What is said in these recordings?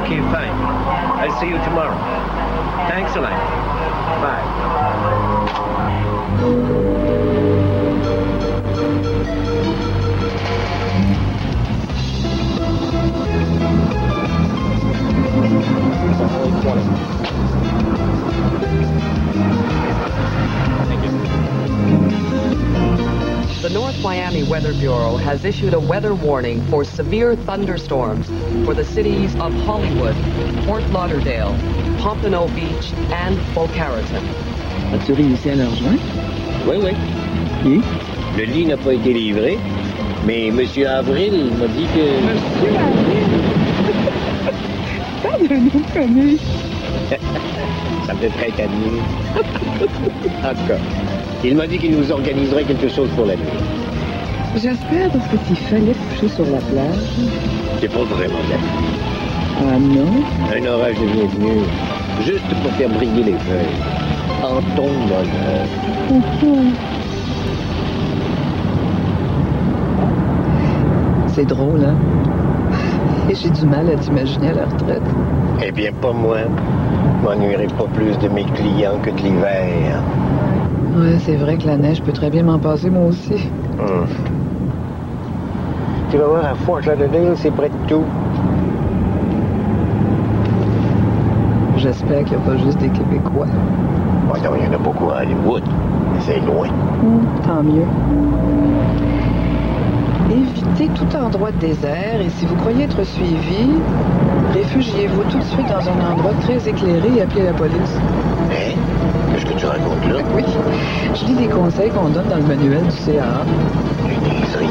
Okay, fine. I'll see you tomorrow. Thanks a lot. Bye. The North Miami Weather Bureau has issued a weather warning for severe thunderstorms for the cities of Hollywood, Fort Lauderdale, Pompano Beach, and Boca Raton. As-tu réussi à leur joindre? Oui. Et? Le lit n'a pas été livré, mais M. Avril m'a dit que... Monsieur Avril! Pas d'un nom de famille. Ça me fait très calmer. En tout cas, il m'a dit qu'il nous organiserait quelque chose pour la nuit. J'espère, parce que s'il fallait se coucher sur la plage... C'est pas vraiment de la pluie. Ah non? Un orage est bienvenu, juste pour faire briller les feuilles. En ton honneur. C'est drôle, hein? Et j'ai du mal à t'imaginer à la retraite. Eh bien, pas moi. Je m'ennuierai pas plus de mes clients que de l'hiver. Ouais, c'est vrai que la neige peut très bien m'en passer, moi aussi. Tu vas voir, à Fort Lauderdale, c'est près de tout. J'espère qu'il n'y a pas juste des Québécois. Bon, non, il y en a beaucoup à Hollywood, mais c'est loin. Tant mieux. Évitez tout endroit désert et si vous croyez être suivi, réfugiez-vous tout de suite dans un endroit très éclairé et appelez la police. Hein? Qu'est-ce que tu racontes là? Oui, je lis les conseils qu'on donne dans le manuel du CA. Une niaiserie.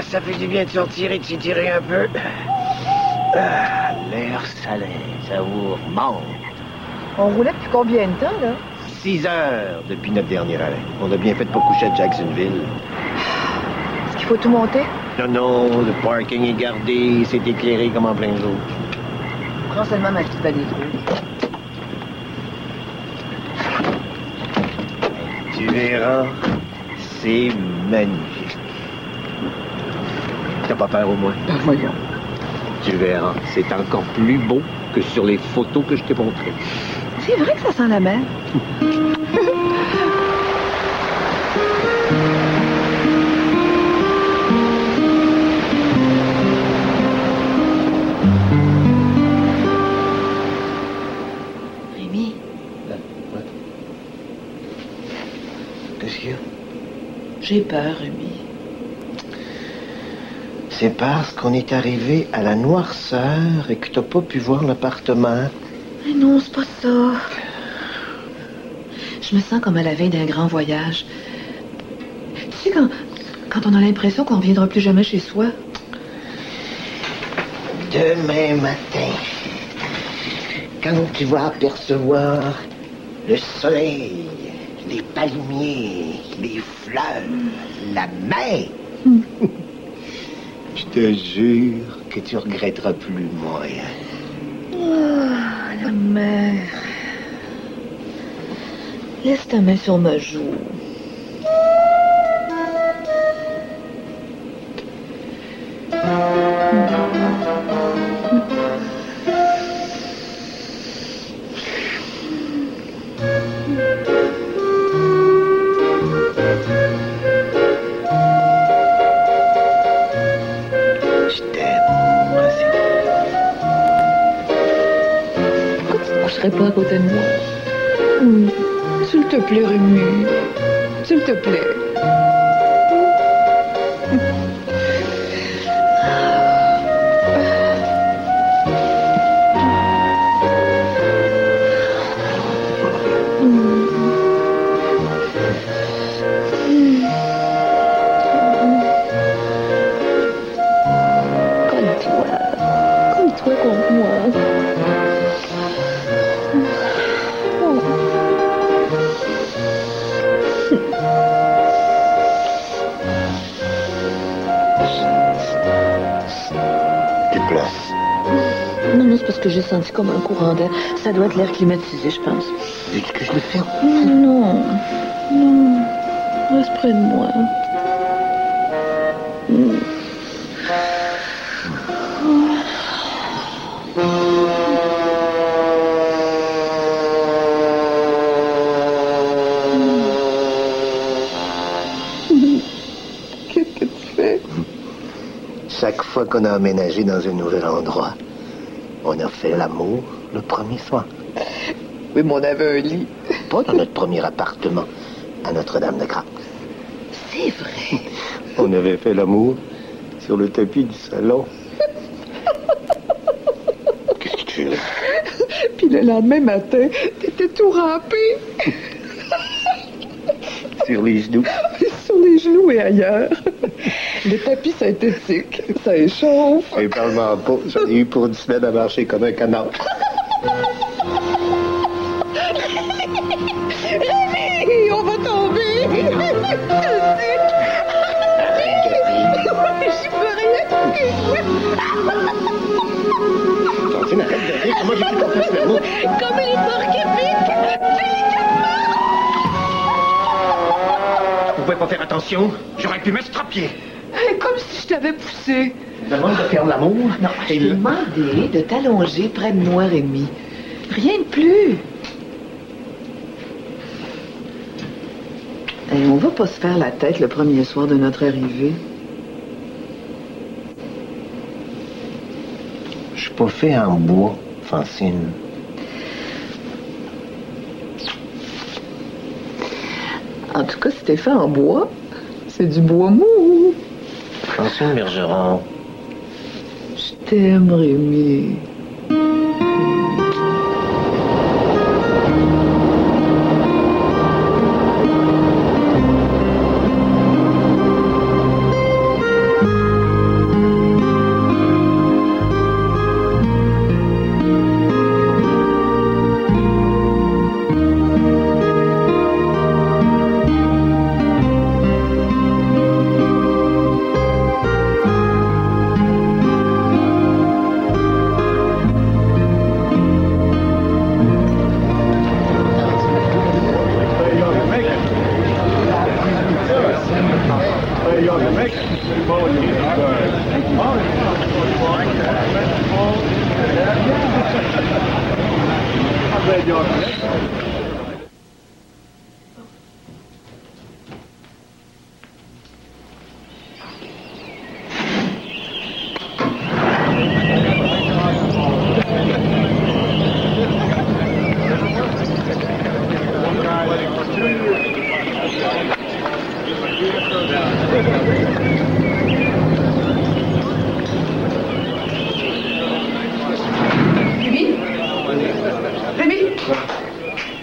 Ça fait du bien de sortir et de s'étirer un peu. L'air salé, ça vous remonte. On roulait depuis combien de temps, là? 6 heures depuis notre dernier arrêt. On a bien fait de pas coucher à Jacksonville. Est-ce qu'il faut tout monter? Non, le parking est gardé, c'est éclairé comme en plein jour. Prends seulement ma petite valise rouge. Tu verras, c'est magnifique. T'as pas peur au moins? Voyons. Tu verras, c'est encore plus beau que sur les photos que je t'ai montrées. C'est vrai que ça sent la mer. Rémi? Qu'est-ce qu'il y a? J'ai peur, Rémi. C'est parce qu'on est arrivé à la noirceur et que t'as pas pu voir l'appartement. Mais non, c'est pas ça. Je me sens comme à la veille d'un grand voyage. Tu sais, quand on a l'impression qu'on ne reviendra plus jamais chez soi. Demain matin, quand tu vas apercevoir le soleil, les palmiers, les fleurs, la mer, je te jure que tu regretteras plus, moi. Oh, la mer. Laisse ta main sur ma joue. Je t'aime, Rosine. Pourquoi tu ne te coucherais pas à côté de moi? S'il te plaît, Rémi. S'il te plaît. Colle-toi contre moi. Tu places. Non, c'est parce que j'ai senti comme un courant d'air. Ça doit être l'air climatisé, je pense. Est-ce que je le ferme? Non. Reste près de moi. Qu'est-ce que tu fais? Chaque fois qu'on a emménagé dans un nouvel endroit, on a fait l'amour le premier soir. Oui, mais on avait un lit. Pas dans notre premier appartement, à Notre-Dame-de-Grâce. C'est vrai. On avait fait l'amour sur le tapis du salon. Qu'est-ce que tu fais là? Puis le lendemain matin, t'étais tout râpé. Sur les genoux. Sur les genoux et ailleurs. Le tapis synthétique, ça échauffe. Et parle-moi pas, j'en ai eu pour 10 semaines à marcher comme un canard. Rémi, on va tomber. J'y peux rien. Francine, arrête de rire, comment j'ai pu qu'on fasse l'amour? Comme les orques épiques. Vous pouvez pas faire attention? J'aurais pu m'estrapier. Comme si je t'avais poussé. Demande de faire l'amour. Non, je t'ai demandé de t'allonger près de moi, Rémi. Rien de plus. Et on va pas se faire la tête le premier soir de notre arrivée. Je suis pas fait en bois, Francine. En tout cas, si t'es fait en bois, c'est du bois mou. Francine Bergeron. Je t'aime, Rémi.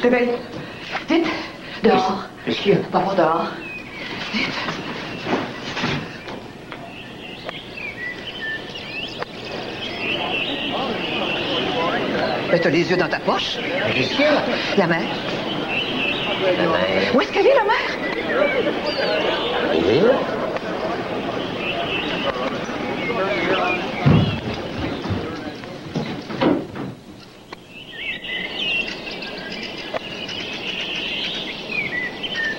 Réveille. Vite. Dehors. Qu'est-ce qu'il y a? Va voir dehors. Vite. Ben, t'as les yeux dans ta poche. Qu'est-ce qu'il y a? La mère. La mère. Où est-ce qu'elle est, la mère? Oui.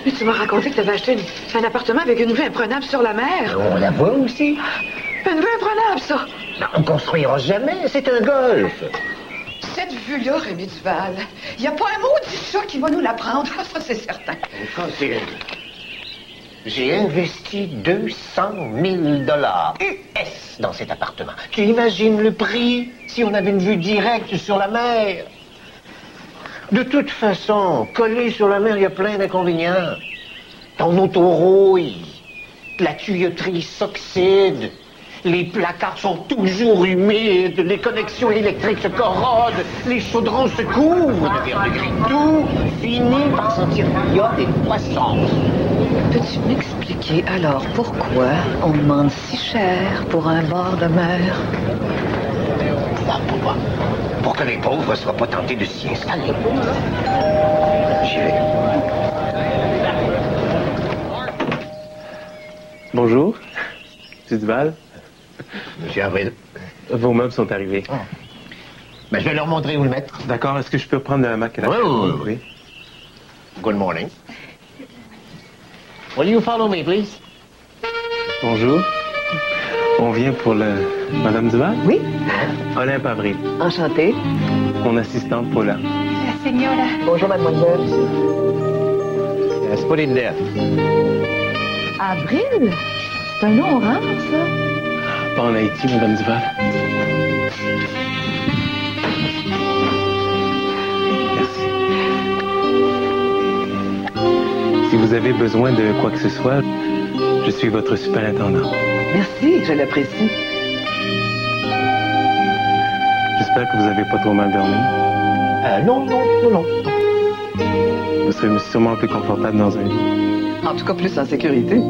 Mais tu m'as raconté que tu avais acheté un appartement avec une vue imprenable sur la mer. On la voit aussi. Une vue imprenable, ça. Ben, on construira jamais, c'est un golf. Cette vue-là, Rémi Duval, il n'y a pas un maudit chat qui va nous la prendre. Ça, c'est certain. Francine, j'ai investi 200 000 $ US dans cet appartement. Tu imagines le prix si on avait une vue directe sur la mer? De toute façon, collé sur la mer, il y a plein d'inconvénients. Ton auto rouille, la tuyauterie s'oxyde, les placards sont toujours humides, les connexions électriques se corrodent, les chaudrons se couvrent de verre de gris. Tout finit par sentir l'iote et le poisson. Peux-tu m'expliquer alors pourquoi on demande si cher pour un bord de mer? Pour que les pauvres ne soient pas tentés de s'y installer. J'y vais. Bonjour. M. Duval. Monsieur Avril. Vos meubles sont arrivés. Ben, je vais leur montrer où le mettre. D'accord, est-ce que je peux prendre ma canne? Oui. Good morning. Will you follow me, please? Bonjour. On vient pour le... Madame Duval? Oui, Olympe Avril. enchantée. Mon assistante Paula. La señora. Bonjour, mademoiselle. Let's put it there. Avril? C'est un nom rare, ça. Pas en Haïti, Madame Duval. Merci. Si vous avez besoin de quoi que ce soit, je suis votre superintendant. Merci, je l'apprécie. J'espère que vous n'avez pas trop mal dormi. Non. Vous serez sûrement plus confortable dans un lit. En tout cas, plus en sécurité.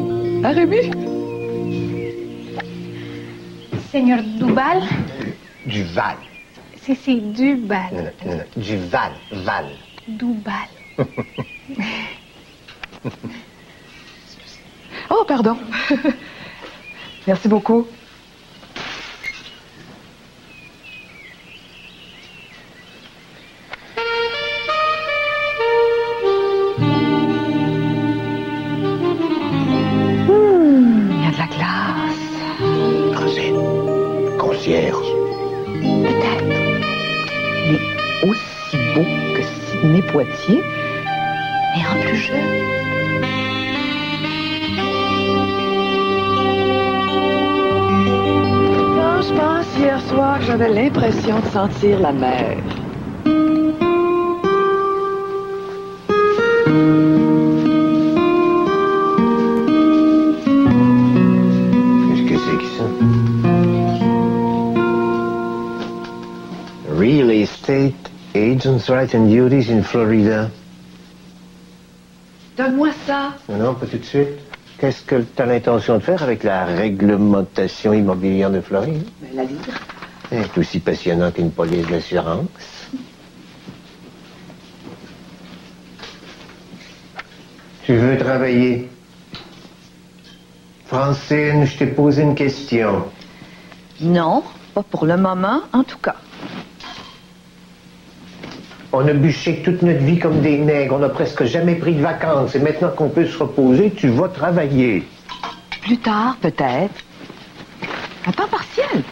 Ah, Rémi? Señor Duval. Duval. Sí, Duval. Non. Duval. Val. Duval. Oh, pardon. Merci beaucoup. Il y a de la glace. Francine. Concierge. Peut-être. Il est aussi beau que Sidney Poitier, mais en plus jeune. Non, je pense hier soir que j'avais l'impression de sentir la mer. Qu'est-ce que c'est que ça? Real Estate Agents' Rights and Duties in Florida. Donne-moi ça. Non, pas tout de suite. Qu'est-ce que tu as l'intention de faire avec la réglementation immobilière de Floride? La lire. C'est aussi passionnant qu'une police d'assurance. Tu veux travailler? Francine, je t'ai posé une question. Non, pas pour le moment, en tout cas. On a bûché toute notre vie comme des nègres. On n'a presque jamais pris de vacances. Et maintenant qu'on peut se reposer, tu vas travailler. Plus tard, peut-être. Un temps partiel.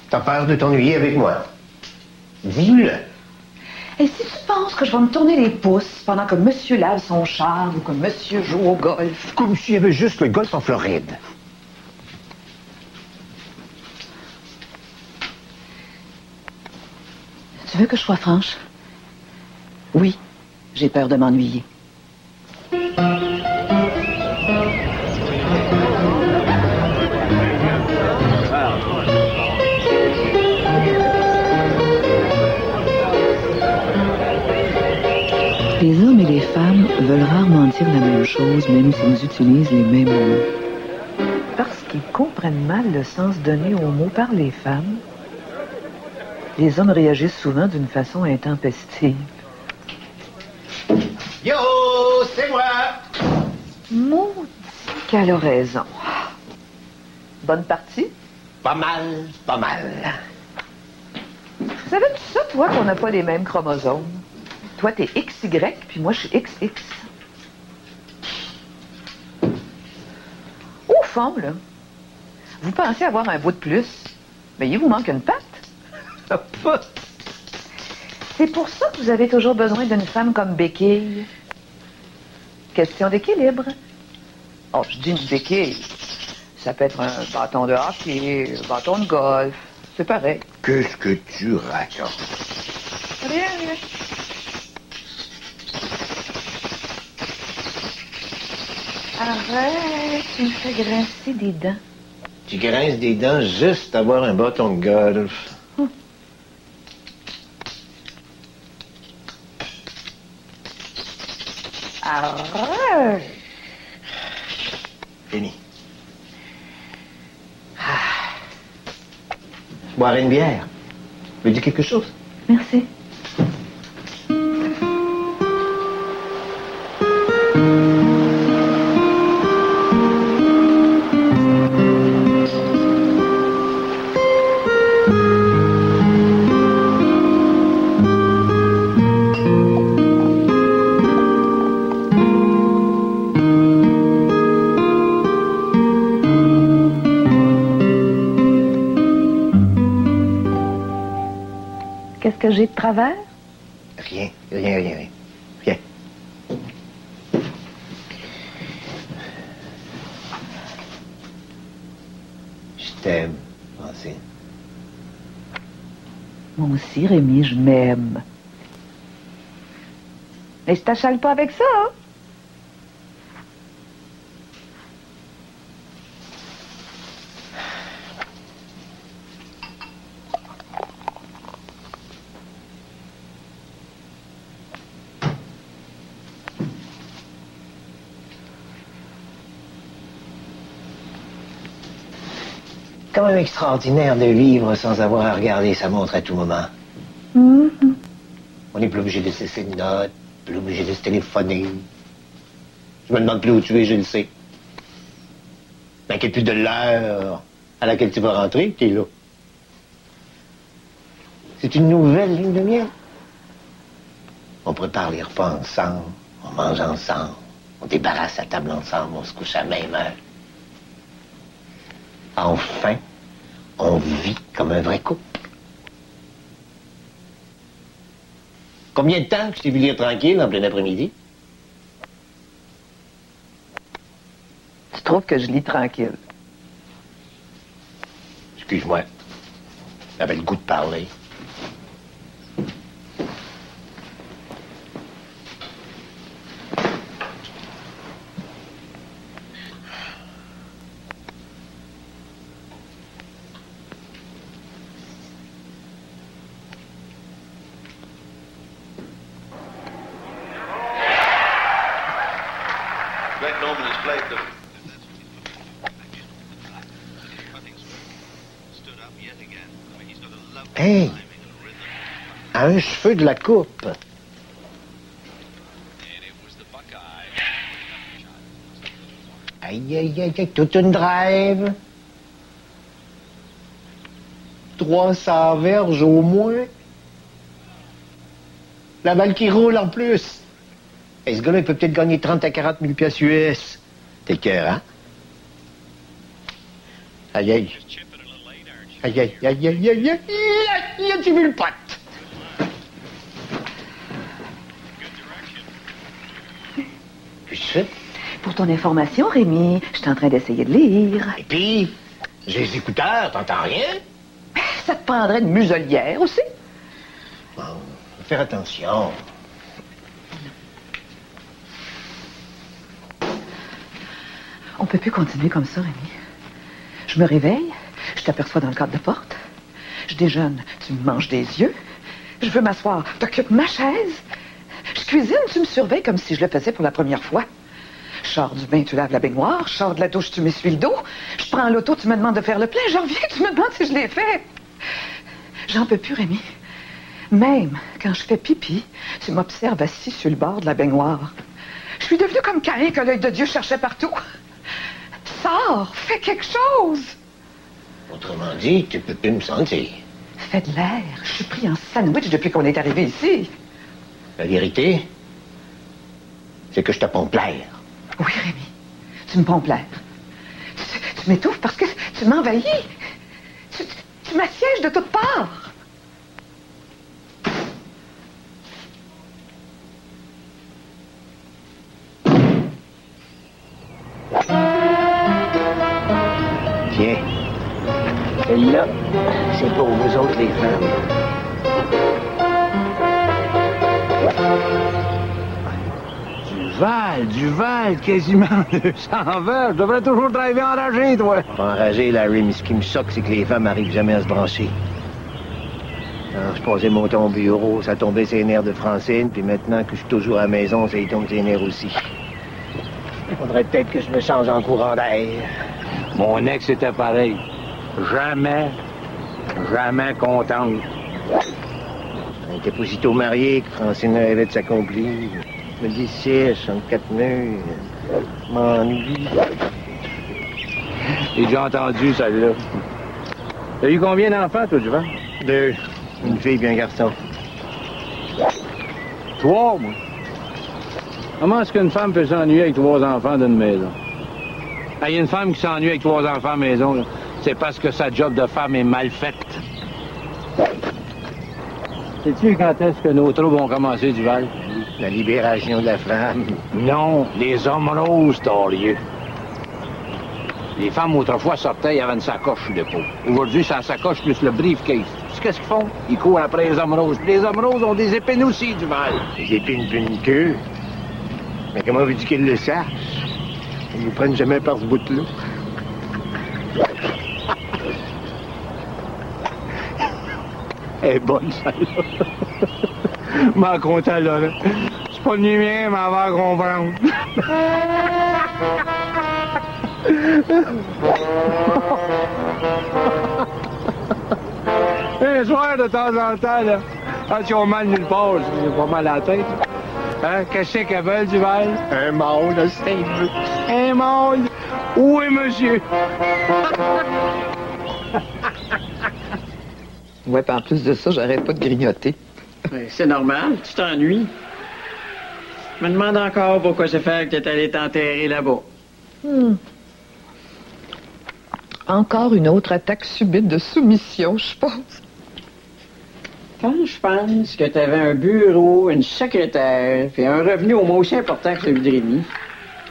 T'as peur de t'ennuyer avec moi? Dis-le. Et si tu penses que je vais me tourner les pouces pendant que monsieur lave son char ou que monsieur joue au golf? Comme s'il y avait juste le golf en Floride. Tu veux que je sois franche? Oui, j'ai peur de m'ennuyer. Les hommes et les femmes veulent rarement dire la même chose, même s'ils utilisent les mêmes mots. Parce qu'ils comprennent mal le sens donné aux mots par les femmes, les hommes réagissent souvent d'une façon intempestive. Yo, c'est moi! Maudit qu'elle a raison. Bonne partie? Pas mal, pas mal. Savais-tu ça, toi, qu'on n'a pas les mêmes chromosomes? Toi, t'es XY, puis moi, je suis XX. Au fond, là, vous pensez avoir un bout de plus, mais il vous manque une patte. C'est pour ça que vous avez toujours besoin d'une femme comme béquille. Question d'équilibre. Oh, je dis une béquille. Ça peut être un bâton de hockey, un bâton de golf. C'est pareil. Qu'est-ce que tu racontes? Rien, rien. Arrête, tu me fais grincer des dents. Tu grinces des dents juste à avoir un bâton de golf. Arrête! Fini. Boire une bière. Veux dire quelque chose? Merci. que j'ai de travers? Rien. Rien. Je t'aime, Francine. Moi aussi, Rémi, je m'aime. Mais je t'achale pas avec ça, hein? Quand même extraordinaire de vivre sans avoir à regarder sa montre à tout moment. Mm-hmm. On n'est plus obligé de se laisser une note, plus obligé de se téléphoner. Je me demande plus où tu es, je le sais. M'inquiète plus de l'heure à laquelle tu vas rentrer, t'es là. C'est une nouvelle lune de miel. On prépare les repas ensemble, on mange ensemble, on débarrasse la table ensemble, on se couche à la même heure. Enfin, on vit comme un vrai couple. Combien de temps que je t'ai vu lire tranquille en plein après-midi? Tu trouves que je lis tranquille? Excuse-moi. J'avais le goût de parler. Hey! À un cheveu de la coupe. Aïe, toute une drive. 300 verges au moins. La balle qui roule en plus. Et ce gars-là, il peut peut-être gagner 30 à 40 000 piastres US. T'es cœur, hein? Aïe. Aïe. As-tu vu le pote? Qu'est-ce que tu fais? Pour ton information, Rémi, je suis en train d'essayer de lire. Et puis, j'ai les écouteurs, t'entends rien? Ça te prendrait une muselière aussi? Bon, faut faire attention. On peut plus continuer comme ça, Rémi. Je me réveille, je t'aperçois dans le cadre de porte. Je déjeune, tu me manges des yeux. Je veux m'asseoir, t'occupes ma chaise. Je cuisine, tu me surveilles comme si je le faisais pour la première fois. Je sors du bain, tu laves la baignoire. Je sors de la douche, tu m'essuies le dos. Je prends l'auto, tu me demandes de faire le plein. Je reviens, tu me demandes si je l'ai fait. J'en peux plus, Rémi. Même quand je fais pipi, tu m'observes assis sur le bord de la baignoire. Je suis devenue comme Caïn que l'œil de Dieu cherchait partout. Sors, fais quelque chose. Autrement dit, tu peux plus me sentir. Fais de l'air. Je suis pris en sandwich depuis qu'on est arrivé ici. La vérité, c'est que je te pompe l'air. Oui, Rémi, tu me pompes l'air. Tu m'étouffes parce que tu m'envahis. Tu m'assièges de toutes parts. Tiens, celle-là, c'est pour vous autres les femmes. Du Val, quasiment 200 verres. Je devrais toujours driver enragé, toi. Pas enragé, Larry, mais ce qui me choque, c'est que les femmes n'arrivent jamais à se brancher. Alors, je passais mon temps au bureau, ça tombait ses nerfs de Francine, puis maintenant que je suis toujours à la maison, ça y tombe ses nerfs aussi. Il faudrait peut-être que je me change en courant d'air. Mon ex était pareil. Jamais contente. On était pas aussitôt mariés que Francine rêvait de s'accomplir. Je me dis siège entre quatre murs. Je m'ennuie. J'ai déjà entendu celle-là. T'as eu combien d'enfants, toi, Duval? 2. Une fille et un garçon. 3, moi. Comment est-ce qu'une femme peut s'ennuyer avec 3 enfants d'une maison? Il y a une femme qui s'ennuie avec 3 enfants à la maison, là. C'est parce que sa job de femme est mal faite. Sais-tu quand est-ce que nos troubles ont commencé, Duval? La libération de la femme. Non, les hommes roses, Dorieux. Les femmes, autrefois, sortaient, il y avait une sacoche sur le pot. Aujourd'hui, c'est la sacoche plus le briefcase. Tu sais qu'est-ce qu'ils font? Ils courent après les hommes roses. Puis les hommes roses ont des épines aussi, Duval. Des épines puis une queue. Mais comment veux-tu qu'ils le sachent? Ils nous prennent jamais par ce bout-là. Elle est bonne, celle-là. M'en content, là. C'est pas le mien, mais elle va comprendre. Un soir, de temps en temps, là, quand ils ont mal nulle part, j'ai pas mal à la tête. Hein? Qu'est-ce qu'elles veulent, Duval? Un mâle de 5 buts. Un mâle? Oui, monsieur. Ouais, puis en plus de ça, j'arrête pas de grignoter. Ben, c'est normal, tu t'ennuies. Je me demande encore pourquoi c'est fait que t'es allé t'enterrer là-bas. Encore une autre attaque subite de soumission, je pense. Quand je pense que t'avais un bureau, une secrétaire, puis un revenu au moins aussi important que celui de Rémi.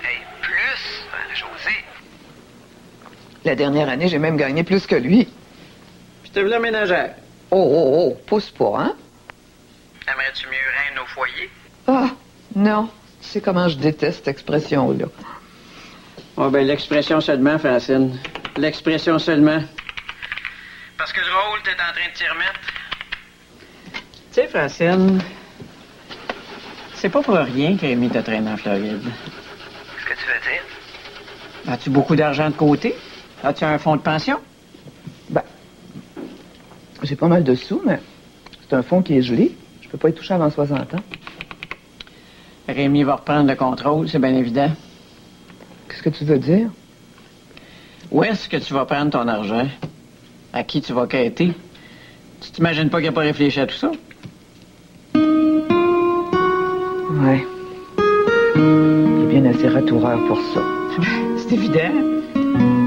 Hey, plus, José. La dernière année, j'ai même gagné plus que lui. Puis t'as vu la ménagère. Oh, pousse pas, hein? Aimerais-tu mieux reine au foyer? Ah, non. Tu sais comment je déteste cette expression-là. Oh, ben, l'expression seulement, Francine. L'expression seulement. Parce que drôle, t'es en train de t'y remettre. Tu sais, Francine, c'est pas pour rien que Rémi te traîne en Floride. Qu'est-ce que tu veux dire? As-tu beaucoup d'argent de côté? As-tu un fonds de pension? Ben, j'ai pas mal de sous, mais c'est un fonds qui est gelé. Je peux pas y toucher avant 60 ans. Rémi va reprendre le contrôle, c'est bien évident. Qu'est-ce que tu veux dire? Où est-ce que tu vas prendre ton argent? À qui tu vas quêter? Tu t'imagines pas qu'il n'a pas réfléchi à tout ça? Ouais. Il est bien assez ratoureur pour ça. C'est évident.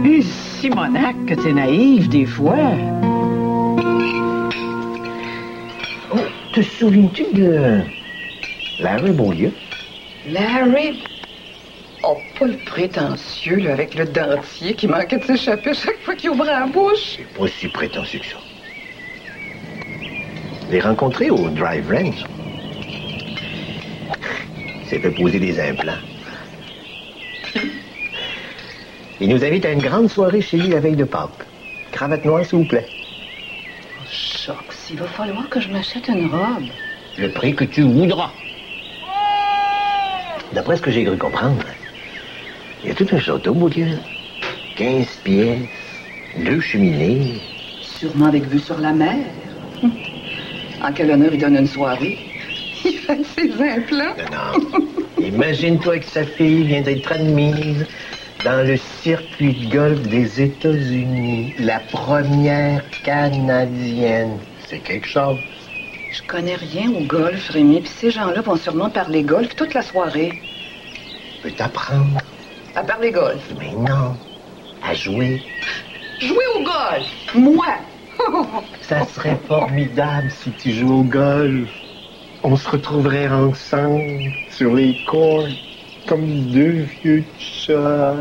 Et Simonac, que t'es naïve des fois. Oh, te souviens-tu de Larry Beaulieu? Larry? Oh, pas le prétentieux, là, avec le dentier qui manquait de s'échapper chaque fois qu'il ouvrait la bouche. C'est pas si prétentieux que ça. Je l'ai rencontré au Drive Ranch. Il s'est fait poser des implants. Il nous invite à une grande soirée chez lui la veille de Pâques. Cravate noire, s'il vous plaît. Oh, choc, il va falloir que je m'achète une robe. Le prix que tu voudras. D'après ce que j'ai cru comprendre, il y a tout un château, Beaulieu. 15 pièces, 2 cheminées. Sûrement avec vue sur la mer. En quel honneur il donne une soirée? Il fait ses implants. Non. Imagine-toi que sa fille vient d'être admise dans le circuit de golf des États-Unis. La première Canadienne. C'est quelque chose. Je connais rien au golf, Rémi, puis ces gens-là vont sûrement parler golf toute la soirée. Je peux t'apprendre. À parler golf? Mais non. À jouer. Jouer au golf? Moi? Ça serait formidable si tu joues au golf. On se retrouverait ensemble sur les cours comme deux vieux chats.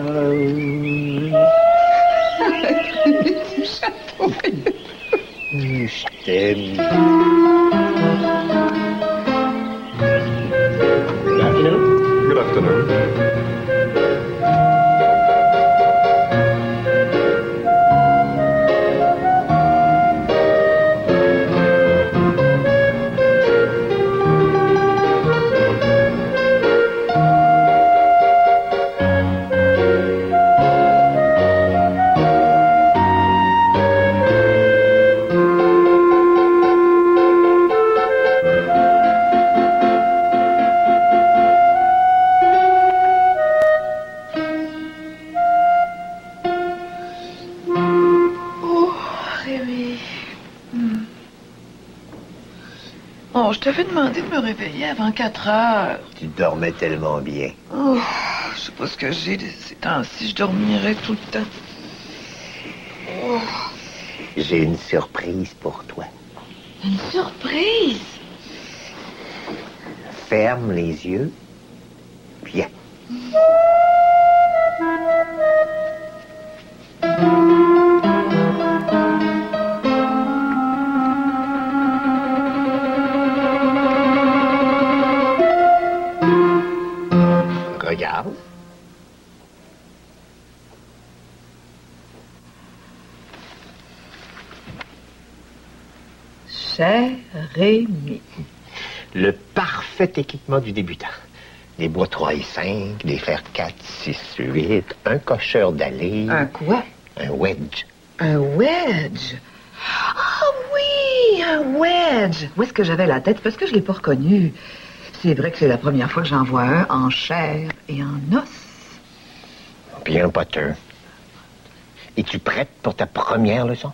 Petit chapeau. Je t'aime. Good afternoon. Oh, je t'avais demandé de me réveiller avant 4 heures. Tu dormais tellement bien. Oh, je sais pas ce que j'ai ces temps-ci. Je dormirais tout le temps. Oh. J'ai une surprise pour toi. Une surprise? Ferme les yeux. Bien. Regarde. Cher Rémi. Le parfait équipement du débutant. Des bois 3 et 5, des fers 4, 6, 8, un cocheur d'allée. Un quoi? Un wedge. Un wedge? Ah oui, un wedge! Où est-ce que j'avais la tête? Parce que je ne l'ai pas reconnu. C'est vrai que c'est la première fois que j'en vois un en chair et en os. Bien, Potter. Es-tu prête pour ta première leçon?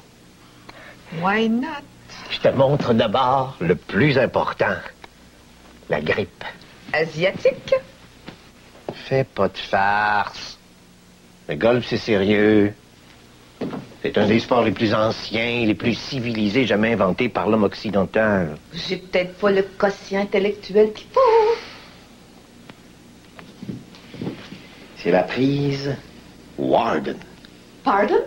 Why not? Je te montre d'abord le plus important. La grippe. Asiatique? Fais pas de farce. Le golf, c'est sérieux. C'est un des sports les plus anciens, les plus civilisés jamais inventés par l'homme occidental. J'ai peut-être pas le quotient intellectuel qu'il faut. C'est la prise Warden. Pardon?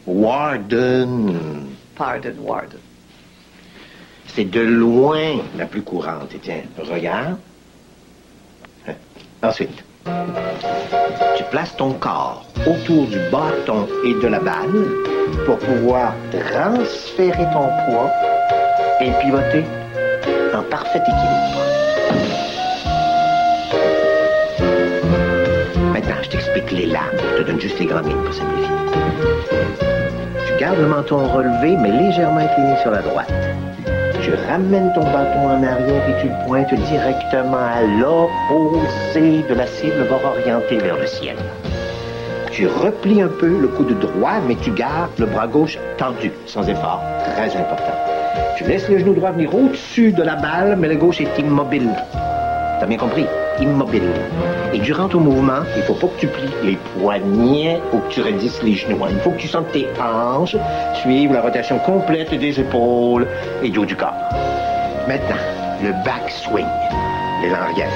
Warden. Pardon, Warden. C'est de loin la plus courante. Et tiens, regarde. Ensuite, tu places ton corps autour du bâton et de la balle pour pouvoir transférer ton poids et pivoter en parfait équilibre. Maintenant, je t'explique les lames. Je te donne juste les grandes lignes pour simplifier. Tu gardes le menton relevé, mais légèrement incliné sur la droite. Tu ramènes ton bâton en arrière et tu le pointes directement à l'opposé de la cible, bord orienté vers le ciel. Tu replies un peu le coude droit, mais tu gardes le bras gauche tendu, sans effort. Très important. Tu laisses le genou droit venir au-dessus de la balle, mais le gauche est immobile. T'as bien compris? Immobile. Et durant ton mouvement, il faut pas que tu plies les poignets ou que tu raidisses les genoux. Il faut que tu sentes tes hanches suivre la rotation complète des épaules et du haut du corps. Maintenant, le backswing, l'élan arrière.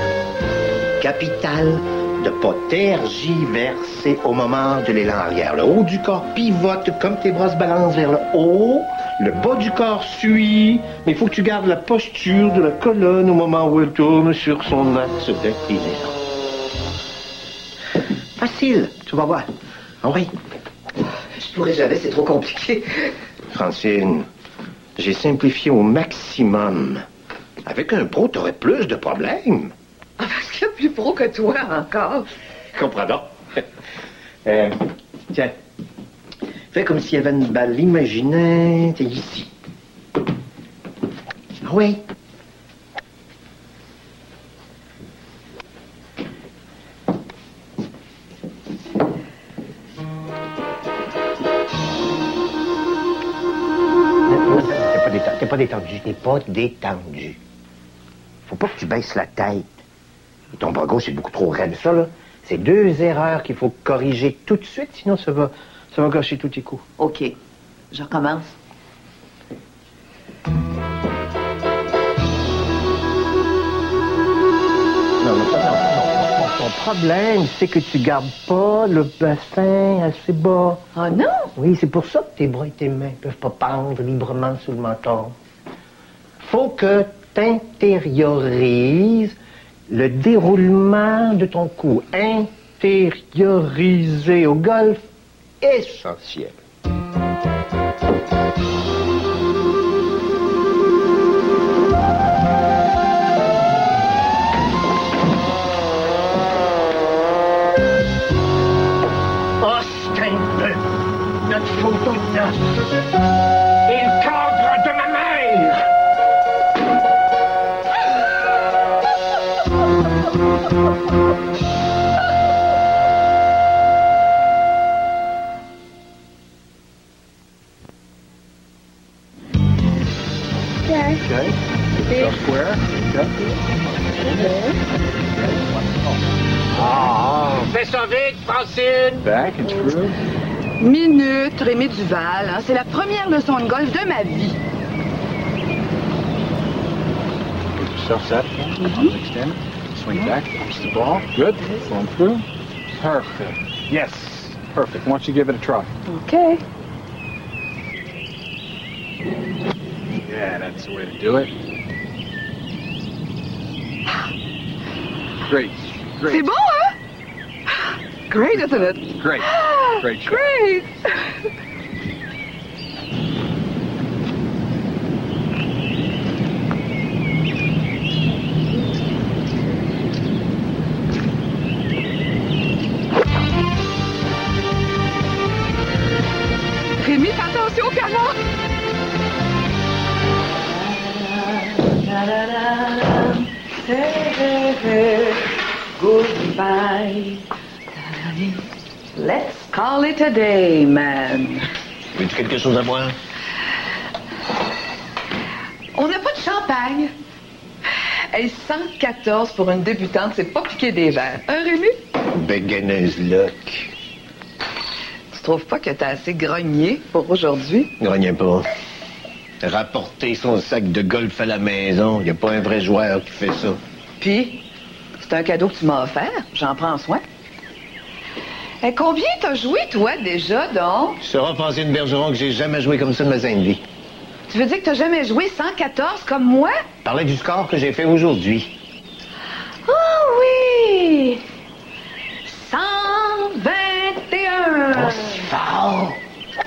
Capital de ne pas tergiverser au moment de l'élan arrière. Le haut du corps pivote comme tes bras se balancent vers le haut. Le bas du corps suit, mais il faut que tu gardes la posture de la colonne au moment où elle tourne sur son axe d'inclinaison. Facile, tu vas voir. Ah oui. Je pourrais jamais, c'est trop compliqué. Francine, j'ai simplifié au maximum. Avec un pro, t'aurais plus de problèmes. Ah, parce qu'il y a plus pro que toi encore. Comprends donc. Tiens. Fais comme s'il y avait une balle imaginaire. T'es ici. Ah oui. T'es pas détendu. T'es pas détendu. Faut pas que tu baisses la tête. Et ton bras gauche est beaucoup trop raide. Ça, là, c'est 2 erreurs qu'il faut corriger tout de suite, sinon ça va gâcher tous tes coups. OK. Je recommence. Non. Ton problème, c'est que tu gardes pas le bassin assez bas. Oh non? Oui, c'est pour ça que tes bras et tes mains peuvent pas pendre librement sous le menton. Faut que t'intériorises le déroulement de ton cou. Intérioriser au golf, essentiel. Notre photo de noces et le cadre de ma mère. Okay. Square. Fais ça vite, Francine. Back and through. Minute, Rémi Duval. Hein? C'est la première leçon de golf de ma vie. yourself set. Arms extend. Swing back. Release the ball. Good. Going through. Perfect. Yes. Perfect. Why don't you give it a try? Okay. Yeah, that's the way to do it. Great. Great. C'est bon, hein? Great, isn't it? Great. Great shot. Great. Rémi, fais attention au piano. Goodbye. Let's call it a day, man. Veux-tu quelque chose à boire? On n'a pas de champagne. Hey, 114 pour une débutante, c'est pas piquer des verres. Hein, Rémi? Beginner's luck. Tu trouves pas que t'as assez grogné pour aujourd'hui? Grognez pas. Rapporter son sac de golf à la maison, y a pas un vrai joueur qui fait ça. Puis, c'est un cadeau que tu m'as offert. J'en prends soin. Et combien t'as joué, toi, déjà, donc? Tu sauras, Francine Bergeron, que j'ai jamais joué comme ça de ma sainte vie. Tu veux dire que t'as jamais joué 114 comme moi? Parlez du score que j'ai fait aujourd'hui. Oh oui! 121! Pas si fort!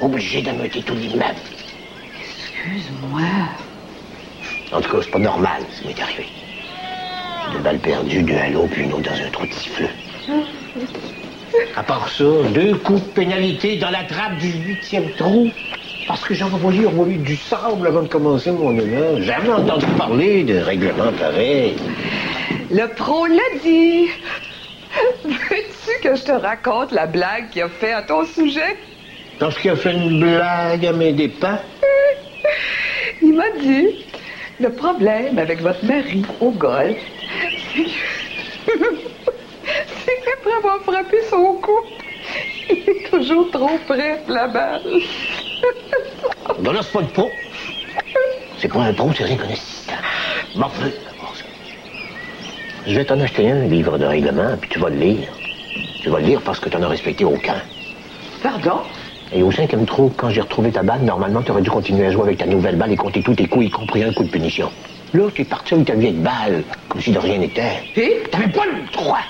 Obligé d'ameuter tout l'immeuble. Excuse-moi. En tout cas, c'est pas normal, ça m'est arrivé. 2 balles perdues, 2 à l'eau, puis une autre dans un trou de sifflet. À part ça, 2 coups de pénalité dans la trappe du 8e trou. Parce que j'ai envoyé du sable avant de commencer mon honneur. Jamais entendu parler de règlement pareil. Le pro l'a dit. Veux-tu que je te raconte la blague qu'il a fait à ton sujet? Parce qu'il a fait une blague à mes dépens? Il m'a dit, le problème avec votre mari au golf, c'est qu'après avoir frappé son cou, il est toujours trop près de la balle. Ben là, c'est pas le pro. C'est pas un pro, c'est rien qu'un assistant. Morfleux, d'abord ça. Je vais t'en acheter un livre de règlement, puis tu vas le lire. Tu vas le lire parce que t'en as respecté aucun. Pardon? Et au 5e trou, quand j'ai retrouvé ta balle, normalement, tu aurais dû continuer à jouer avec ta nouvelle balle et compter tous tes coups, y compris un coup de punition. Là, tu es parti avec ta vieille balle, comme si de rien n'était. Et? T'avais pas le droit.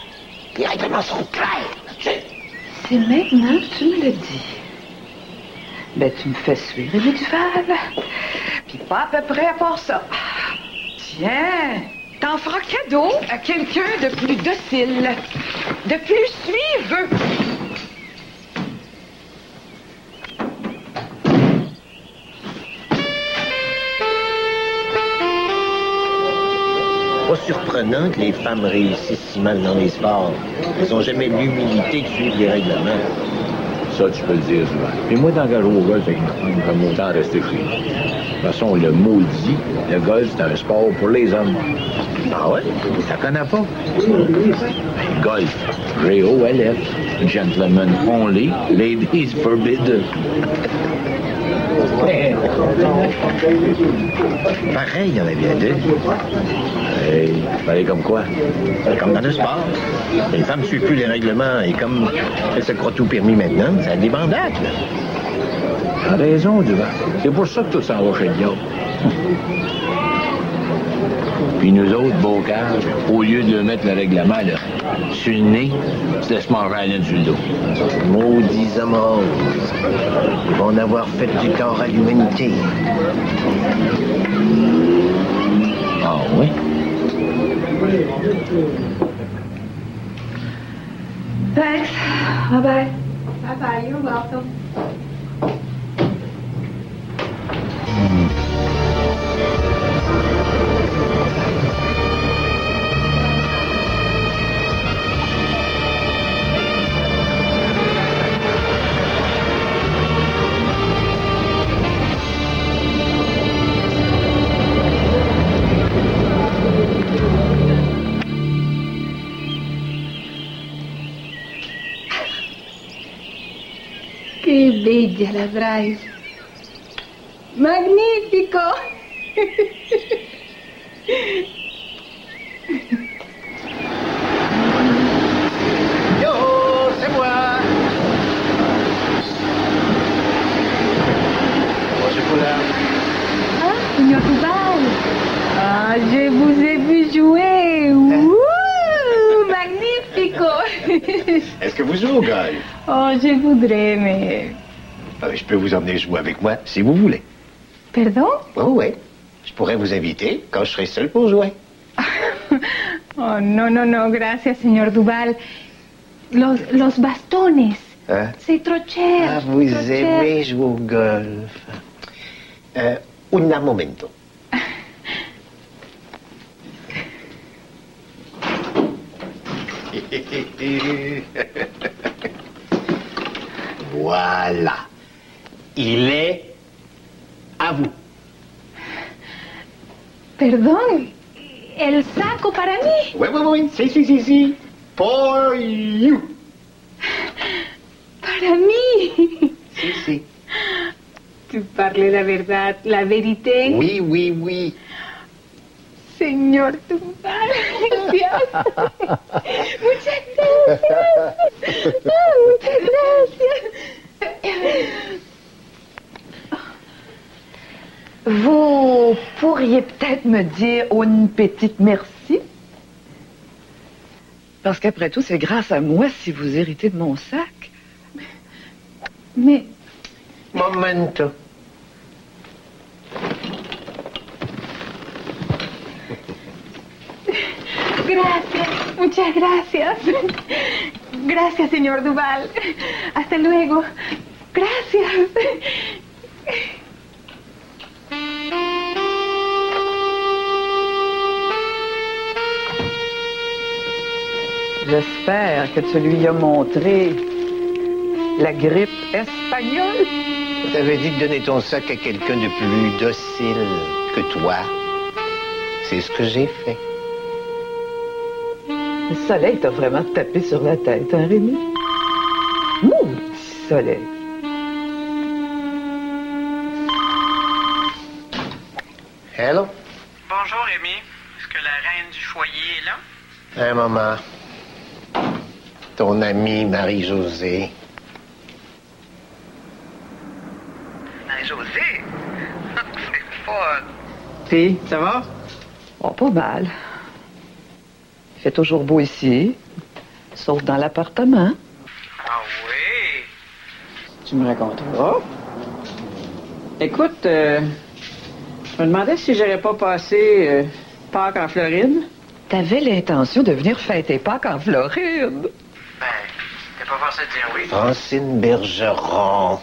Les règlements sont clairs. C'est maintenant que tu me le dis. Ben, tu me fais suivre, Rémi Duval. Puis pas à peu près à part ça. Tiens, t'en feras cadeau à quelqu'un de plus docile, de plus suiveux. Pas surprenant que les femmes réussissent si mal dans les sports. Elles n'ont jamais l'humilité de suivre les règlements. Ça, tu peux le dire souvent. Et moi, d'engager au golf avec une femme, comme autant rester chez nous. De toute façon, le mot dit, le golf, c'est un sport pour les hommes. Ah ouais? Ça connaît pas? Ben, golf, G-O-L-F. Gentlemen only, ladies forbidden. Pareil dans la vie adulte. Hey, pareil comme quoi? Comme dans le sport. Les femmes ne suivent plus les règlements et comme elles se croient tout permis maintenant, ça a des bandades. T'as raison, Duval. C'est pour ça que tout s'en va chez le diable. Puis nous autres, Bocage, au lieu de mettre le règlement là, sur le nez, se laisse manger la laine sur le dos. Maudits hommes, ils vont en avoir fait du tort à l'humanité. Ah oui? Thanks. Bye-bye. Bye-bye, you're welcome. Che bella la Bryce. Magnifico. Yo, c'est moi. Bonjour, Poula. Ah, señor Duval. Ah, je vous ai vu jouer. Wouh, magnifico. Est-ce que vous jouez au golf? Oh, je voudrais, mais... Je peux vous emmener jouer avec moi, si vous voulez. Pardon? Oh, oui. Je pourrais vous inviter quand je serai seul pour jouer. Oh, no, no, no, gracias, señor Duval. Los bastones. Hein? C'est trop cher. Ah, vous trop aimez cher. jouer au golf. Un momento. Voilà. Il est à vous. Perdón, el saco para mí. Oui, oui, oui. Si. For you. Para mí. Si. Tu parles la verdad, la vérité. Oui. Señor Duval, gracias. Muchas gracias. Muchas gracias. Vous pourriez peut-être me dire une petite merci? Parce qu'après tout, c'est grâce à moi si vous héritez de mon sac. Mais... Momento. Gracias, muchas gracias. Gracias, señor Duval. Hasta luego. Gracias. J'espère que tu lui as montré la grippe espagnole. T'avais dit de donner ton sac à quelqu'un de plus docile que toi. C'est ce que j'ai fait. Le soleil t'a vraiment tapé sur la tête, hein, Rémi? Petit soleil. Hello? Bonjour, Rémi. Est-ce que la reine du foyer est là? Un moment. Ton amie Marie-Josée. Marie-Josée? C'est fun. Puis, ça va? Oh, pas mal. Il fait toujours beau ici, sauf dans l'appartement. Ah oui? Tu me raconteras. Écoute, je me demandais si j'aurais pas passé Pâques en Floride. T'avais l'intention de venir fêter Pâques en Floride. T'es pas forcé de dire oui. Francine Bergeron.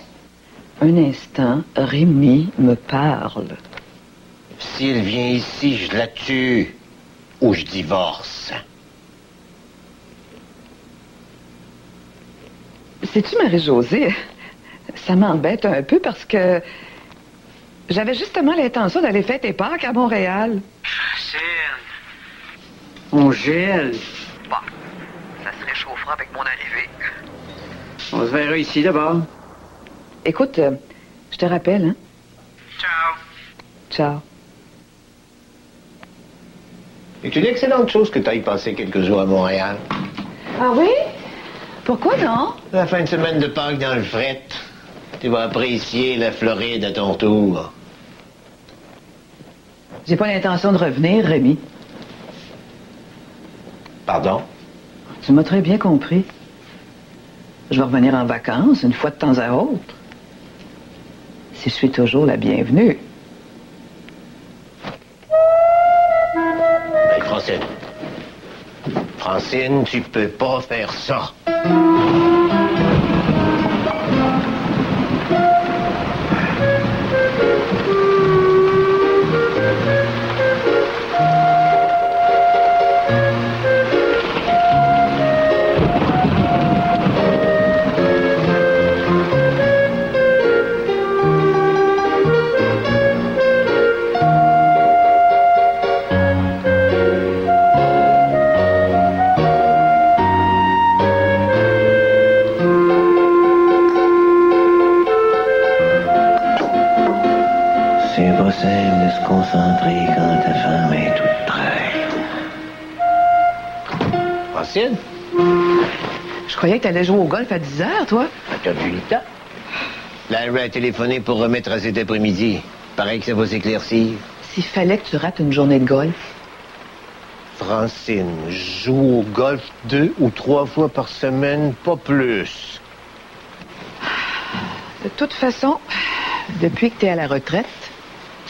Un instant, Rémi me parle. Si elle vient ici, je la tue. Ou je divorce. Sais-tu, Marie-Josée, ça m'embête un peu parce que j'avais justement l'intention d'aller fêter Pâques à Montréal. Francine, on gèle. Bon, ça se réchauffera avec mon arrivée. On se verra ici d'abord. Écoute, je te rappelle, hein? Ciao. Ciao. C'est une excellente chose que tu ailles passer quelques jours à Montréal. Ah oui? Pourquoi non? La fin de semaine de Pâques dans le fret. Tu vas apprécier la Floride à ton tour. J'ai pas l'intention de revenir, Rémi. Pardon? Tu m'as très bien compris. Je vais revenir en vacances une fois de temps à autre. Si je suis toujours la bienvenue. Hey, Francine. Francine, tu peux pas faire ça. Francine? Je croyais que t'allais jouer au golf à 10 heures, toi. T'as vu le temps? Larry a téléphoné pour remettre à cet après-midi. Pareil que ça va s'éclaircir. S'il fallait que tu rates une journée de golf. Francine, je joue au golf 2 ou 3 fois par semaine, pas plus. De toute façon, depuis que t'es à la retraite,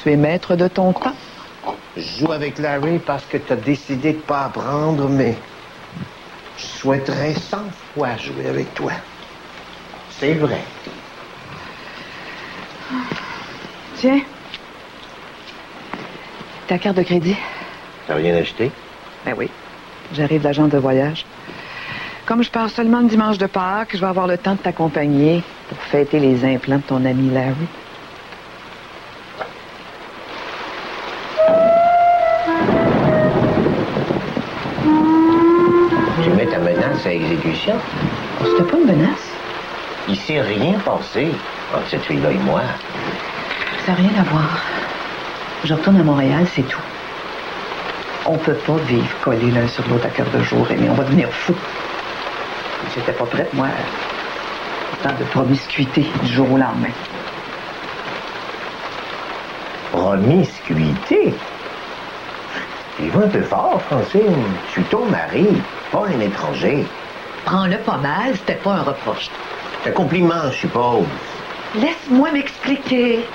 tu es maître de ton temps. Je joue avec Larry parce que t'as décidé de pas apprendre, mais je souhaiterais 100 fois jouer avec toi. C'est vrai. Tiens. Ta carte de crédit. T'as rien acheté? Ben oui. J'arrive de l'agence de voyage. Comme je pars seulement le dimanche de Pâques, je vais avoir le temps de t'accompagner pour fêter les implants de ton ami Larry. Tu mets ta menace à exécution? C'était pas une menace. Il s'est rien passé entre cette fille-là et moi. Ça n'a rien à voir. Je retourne à Montréal, c'est tout. On peut pas vivre collés l'un sur l'autre à cœur de jour, mais on va devenir fous. J'étais pas prête, moi, à tant de promiscuité du jour au lendemain. Promiscuité? Il va un peu fort, Francine. Je suis ton mari, pas un étranger. Prends-le pas mal, c'était pas un reproche. C'est un compliment, je suppose. Laisse-moi m'expliquer.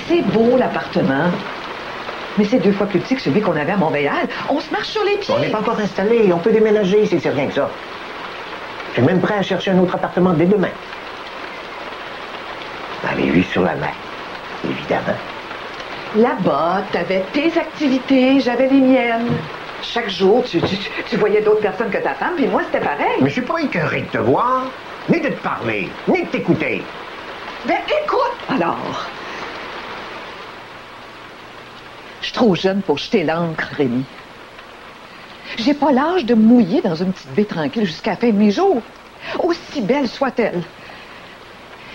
C'est beau, l'appartement. Mais c'est 2 fois plus petit que celui qu'on avait à Montréal. On se marche sur les pieds. On n'est pas encore installé. On peut déménager si c'est rien que ça. Je suis même prêt à chercher un autre appartement dès demain. Avec vue sur la mer, évidemment. Là-bas, t'avais tes activités, j'avais les miennes. Chaque jour, tu voyais d'autres personnes que ta femme, puis moi, c'était pareil. Mais je suis pas écœuré de te voir, ni de te parler, ni de t'écouter. Ben, écoute, alors. Je suis trop jeune pour jeter l'encre, Rémi. J'ai pas l'âge de me mouiller dans une petite baie tranquille jusqu'à la fin de mes jours, aussi belle soit-elle.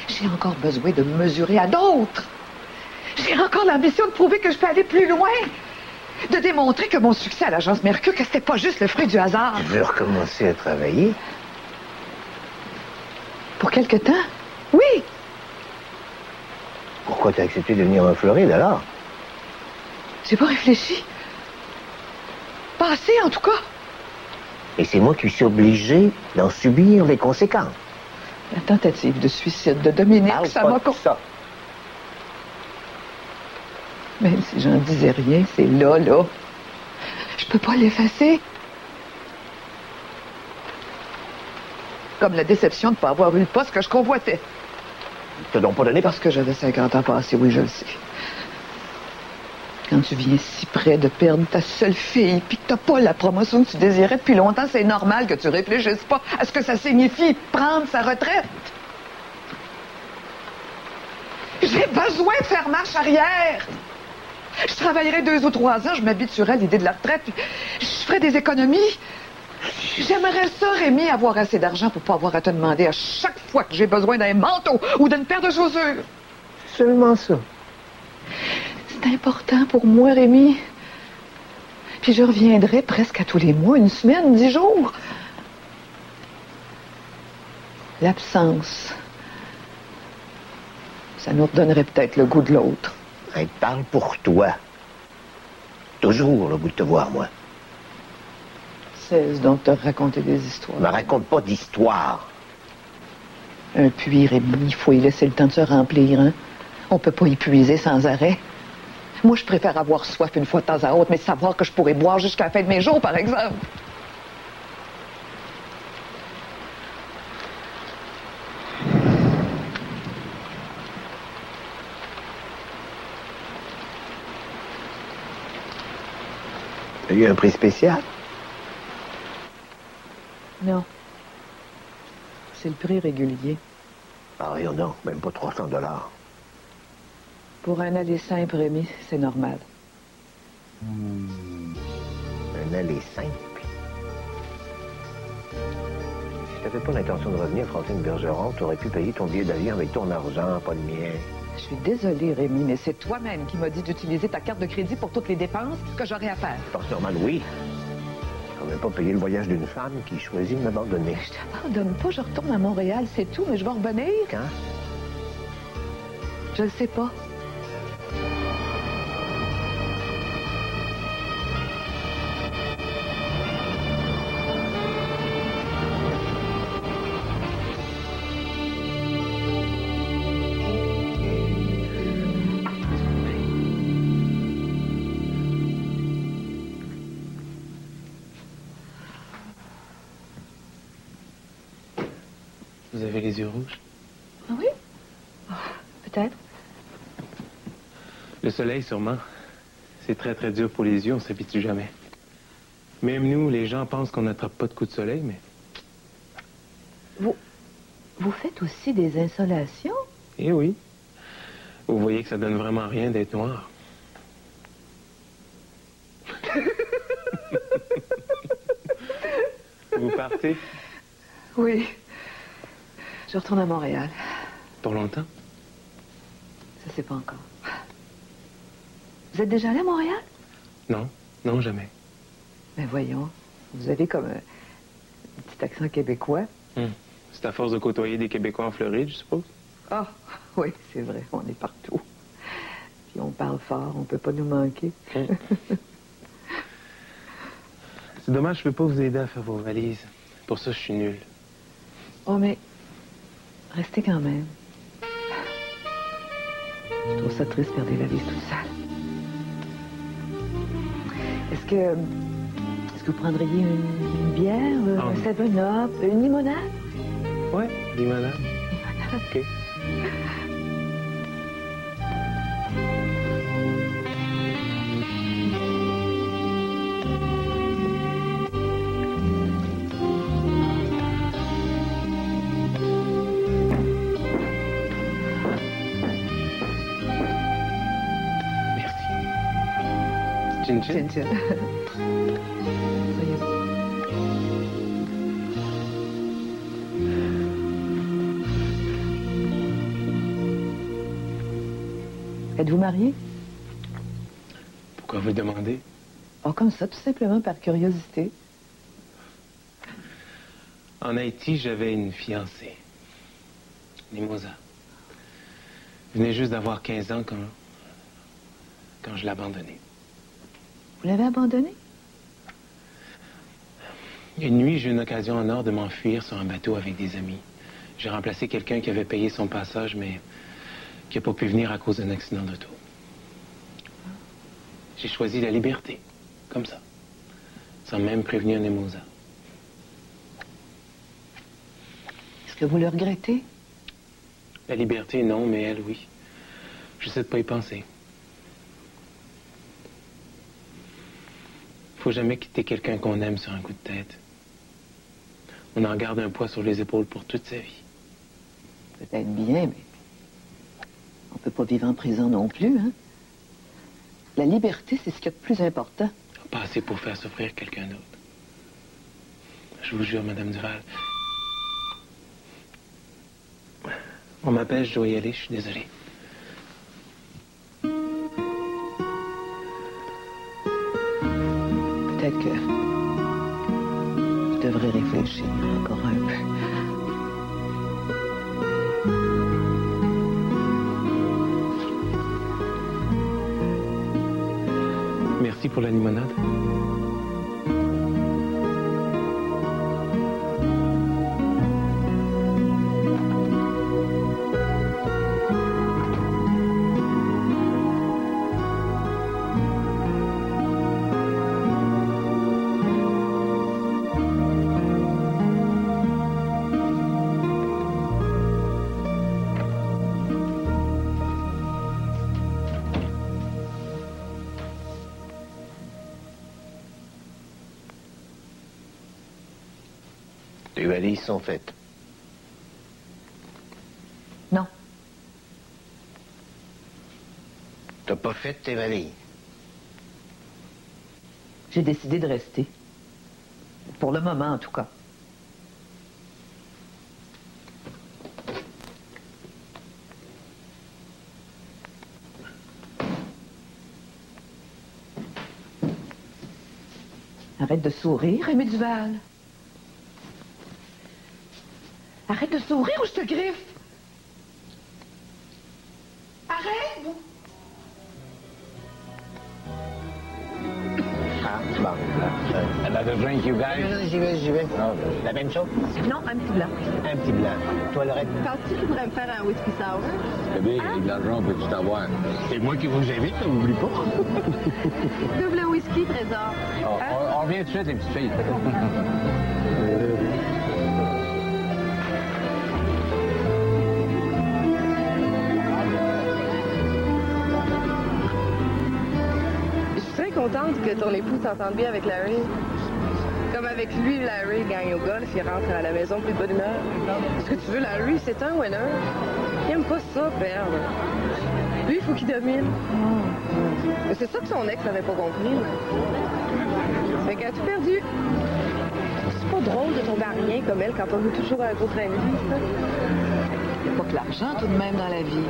J'ai encore besoin de me mesurer à d'autres. J'ai encore l'ambition de prouver que je peux aller plus loin. De démontrer que mon succès à l'agence Mercure, que c'était pas juste le fruit du hasard. Tu veux recommencer à travailler? Pour quelque temps? Oui. Pourquoi t'as accepté de venir en Floride, alors? J'ai pas réfléchi. Pas assez, en tout cas. Et c'est moi qui suis obligé d'en subir les conséquences. La tentative de suicide de Dominique, ça m'a... ça. Même si j'en disais rien, c'est là. Je peux pas l'effacer. Comme la déception de ne pas avoir eu le poste que je convoitais. T'as donc pas donné parce que j'avais 50 ans passés, oui, je le sais. Quand tu viens si près de perdre ta seule fille, puis que t'as pas la promotion que tu désirais depuis longtemps, c'est normal que tu réfléchisses pas à ce que ça signifie prendre sa retraite. J'ai besoin de faire marche arrière. Je travaillerai 2 ou 3 ans, je m'habituerai à l'idée de la retraite, puis je ferai des économies. J'aimerais ça, Rémi, avoir assez d'argent pour pas avoir à te demander à chaque fois que j'ai besoin d'un manteau ou d'une paire de chaussures. Seulement ça. C'est important pour moi, Rémi. Puis je reviendrai presque à tous les mois, 1 semaine, 10 jours. L'absence, ça nous redonnerait peut-être le goût de l'autre. Hey, parle pour toi. Toujours le goût de te voir, moi. Cesse donc de te raconter des histoires. Ne me raconte pas d'histoire. Un puits, Rémi, il faut y laisser le temps de se remplir, hein? On peut pas y puiser sans arrêt. Moi, je préfère avoir soif une fois de temps à autre, mais savoir que je pourrais boire jusqu'à la fin de mes jours, par exemple. T'as eu un prix spécial? Non. C'est le prix régulier. Ah, rien non, même pas 300 $. Pour un aller simple, Rémi, c'est normal. Un aller simple. Si t'avais pas l'intention de revenir, Francine Bergeron, t'aurais pu payer ton billet d'avion avec ton argent, pas le mien. Je suis désolée, Rémi, mais c'est toi-même qui m'as dit d'utiliser ta carte de crédit pour toutes les dépenses que j'aurais à faire. Force normale, oui. Je ne vais pas payer le voyage d'une femme qui choisit de m'abandonner. Je t'abandonne pas, je retourne à Montréal, c'est tout, mais je vais revenir. Quand? Je le sais pas. Vous avez les yeux rouges? Ah oui? Oh, peut-être. Le soleil, sûrement. C'est très, très dur pour les yeux, on s'habitue jamais. Même nous, les gens pensent qu'on n'attrape pas de coups de soleil, mais... Vous faites aussi des insolations? Eh oui. Vous voyez que ça donne vraiment rien d'être noir. Vous partez? Oui. Je retourne à Montréal. Pour longtemps? Ça, c'est pas encore. Vous êtes déjà allé à Montréal? Non, non, jamais. Mais voyons, vous avez comme un petit accent québécois. C'est à force de côtoyer des Québécois en Floride, je suppose? Ah, oui, c'est vrai, on est partout. Puis on parle fort, on peut pas nous manquer. C'est dommage, je peux pas vous aider à faire vos valises. Pour ça, je suis nul. Oh, mais restez quand même. Je trouve ça triste de perdre la valise toute seule. Est-ce que vous prendriez une bière, un 7-Up, une limonade? Ouais, limonade. OK. Chin chin. Chin chin. Êtes-vous marié? Pourquoi vous le demandez? Oh, comme ça, tout simplement par curiosité. En Haïti, j'avais une fiancée. Mimosa. Je venais juste d'avoir 15 ans quand je l'ai abandonnée. Vous l'avez abandonnée? Une nuit, j'ai eu une occasion en or de m'enfuir sur un bateau avec des amis. J'ai remplacé quelqu'un qui avait payé son passage, mais qui n'a pas pu venir à cause d'un accident d'auto. J'ai choisi la liberté, comme ça, sans même prévenir Mimosa. Est-ce que vous le regrettez? La liberté, non, mais elle, oui. J'essaie de pas y penser. Faut jamais quitter quelqu'un qu'on aime sur un coup de tête. On en garde un poids sur les épaules pour toute sa vie. Peut-être bien, mais on peut pas vivre en prison non plus, hein? La liberté, c'est ce qu'il y a de plus important. Pas assez pour faire souffrir quelqu'un d'autre. Je vous jure, Madame Duval. On m'appelle, je dois y aller, je suis désolé. Peut-être que je devrais réfléchir encore un peu. Merci pour la limonade. Les valises sont faites. Non. T'as pas fait tes valises? J'ai décidé de rester. Pour le moment, en tout cas. Arrête de sourire, Rémi Duval. Arrête de sourire ou je te griffe. Arrête! Ah, bon. Another drink, you guys? J'y vais. La même chose? Non, un petit blanc. Un petit blanc. Toi, Lorette? Penses-tu qu'il pourrait me faire un whisky sour? C'est bien, avec de l'argent, on peut-tu t'avoir? C'est moi qui vous invite, n'oublie pas. Double whisky, Trésor. On revient tout de suite, les petites filles. Je suis très contente que ton époux s'entende bien avec Larry. Comme avec lui, Larry gagne au golf, il rentre à la maison plus de bonne humeur. Est-ce que tu veux, Larry, c'est un winner. Il aime pas ça, perdre. Lui, il faut qu'il domine. Mais c'est ça que son ex n'avait pas compris. Fait qu'elle a tout perdu. C'est pas drôle de tomber à rien comme elle quand on veut toujours un gros train de vie, ça. Il n'y a pas que l'argent tout de même dans la vie.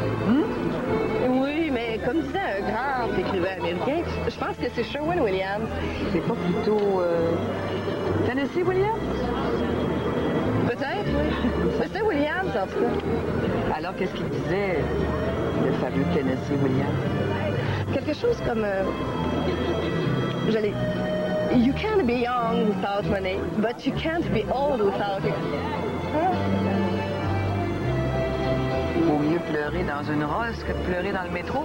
Oui, mais comme disait un grand écrivain américain, je pense que c'est Sherwin Williams. C'est pas plutôt... Tennessee Williams? Peut-être, oui. Mais c'était Williams, en tout cas. Alors, qu'est-ce qu'il disait, le fameux Tennessee Williams? Quelque chose comme... You can't be young without money, but you can't be old without it. Vaut mieux pleurer dans une rose que de pleurer dans le métro.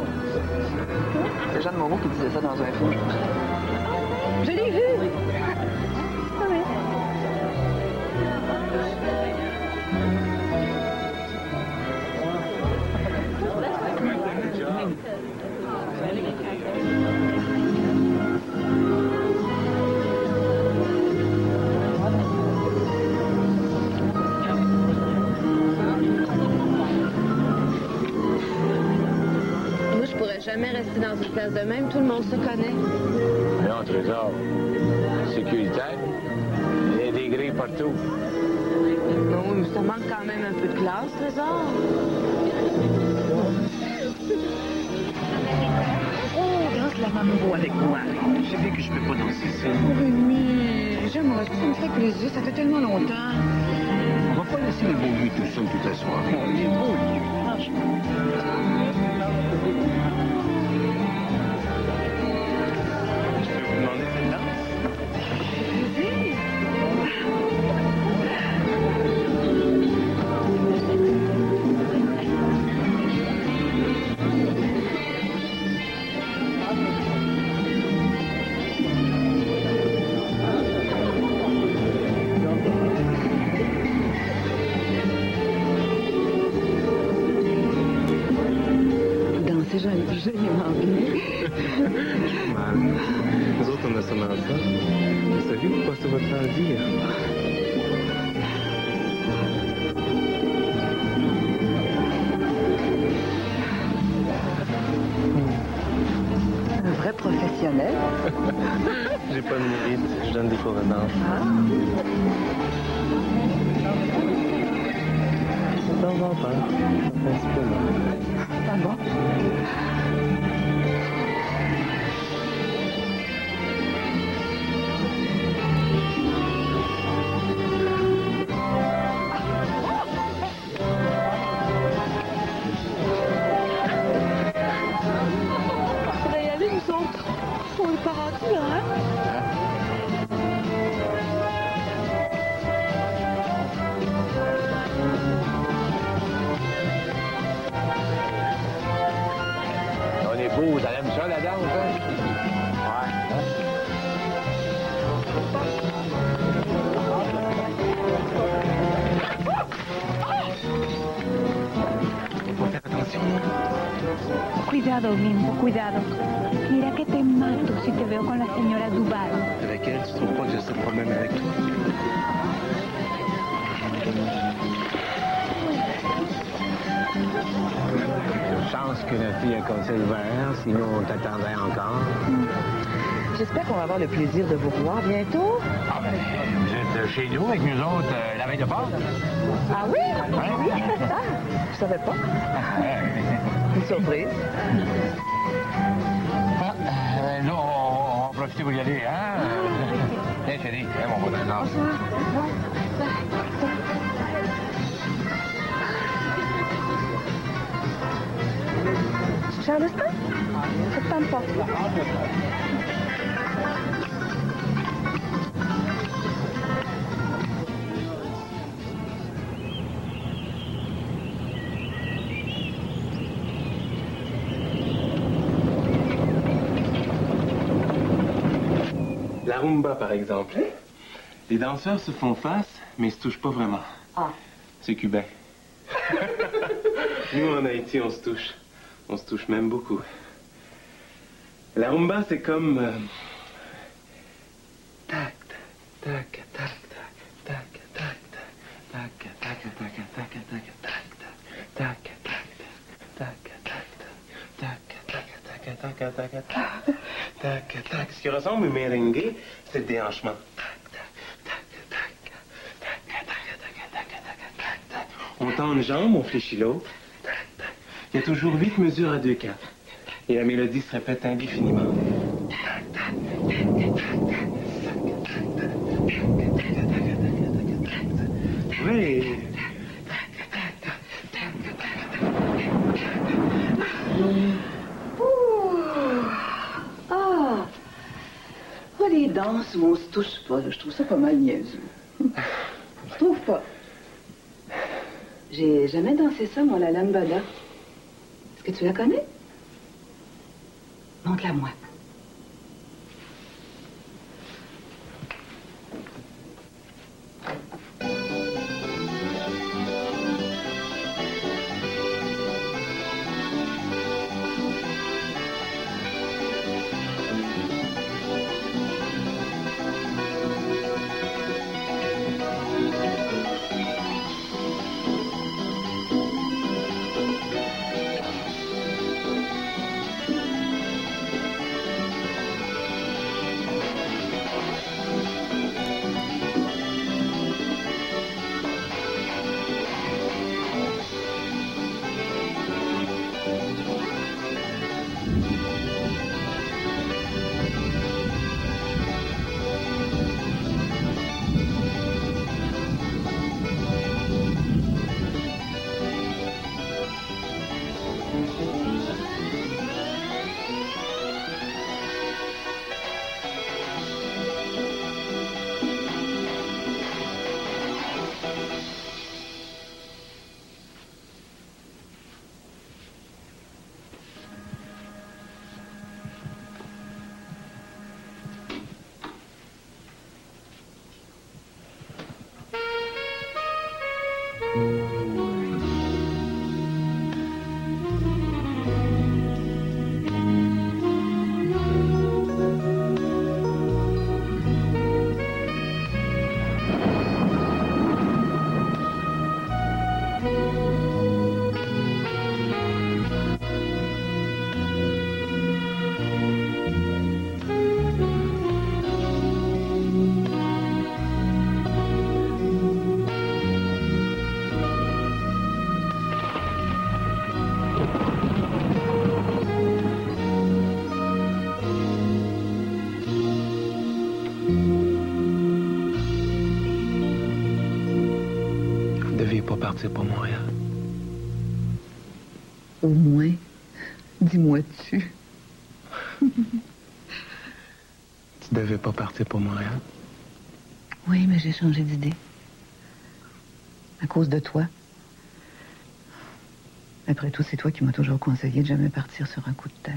C'est Jeanne Moreau qui disait ça dans un film. Je l'ai vu! Ah oui. Moi, je pourrais jamais rester dans une place de même. Tout le monde se connaît. Non, Trésor. Sécuritaire. Il y a des grilles partout. Non, mais ça manque quand même un peu de classe, Trésor. Oh, danse la mambo avec moi. Je savais que je peux pas danser seul. Rémi, j'aimerais ça, me fait plaisir. Ça fait tellement longtemps. On va pas laisser le beau lui tout seul toute la soirée. Il est beau, lui. Franchement. Je peux vous demander cette danse? Danser joliment bien. Nous autres, on a seulement ça. Vous savez, vous passez votre temps à dire. Un vrai professionnel. J'ai pas de mérite. Je donne des cours de danse. De temps en temps. Un petit peu mal. Ah bon? On pourrait y aller, nous autres. On est pas rendus, là, hein? On est beau, t'as aimes ça, la danse, hein? Ouais. Faut faire attention. Cuidado, Limbo, cuidado. Mira que te mato si te veo con la señora Duval. Avec elle, tu trouves pas que j'ai ce problème avec toi? Chance que la fille a cassé le verre, sinon on t'attendait encore. J'espère qu'on va avoir le plaisir de vous revoir bientôt. Ah ben, vous êtes chez nous avec nous autres la veille de Pâques? Ah oui? Oui. Ah, je savais pas. Une surprise. Nous, on va profiter pour y aller, hein? Tiens, chérie, viens, mon beau d'accord. Charleston? Ça te tente pas? La rumba, par exemple. Les danseurs se font face, mais ils se touchent pas vraiment. Ah. C'est cubain. Nous, en Haïti, on se touche. On se touche même beaucoup. La rumba, c'est comme... tac, tac, tac, tac, tac, tac, tac, tac, tac, tac, tac, tac, tac, tac, tac, tac, tac, tac. Ce qui ressemble au merengue, c'est le déhanchement. On tend une jambe, on fléchit l'autre. Il y a toujours 8 mesures à 2/4. Et la mélodie se répète indéfiniment. Oui. Ah! Oh, les danses où on se touche pas, là, je trouve ça pas mal niaiseux. Je trouve pas. J'ai jamais dansé ça, moi, la lambada. Est-ce que tu la connais? Montre-la-moi. Partir pour Montréal. Au moins, dis-moi-tu. Tu devais pas partir pour Montréal? Oui, mais j'ai changé d'idée. À cause de toi. Après tout, c'est toi qui m'as toujours conseillé de jamais partir sur un coup de tête.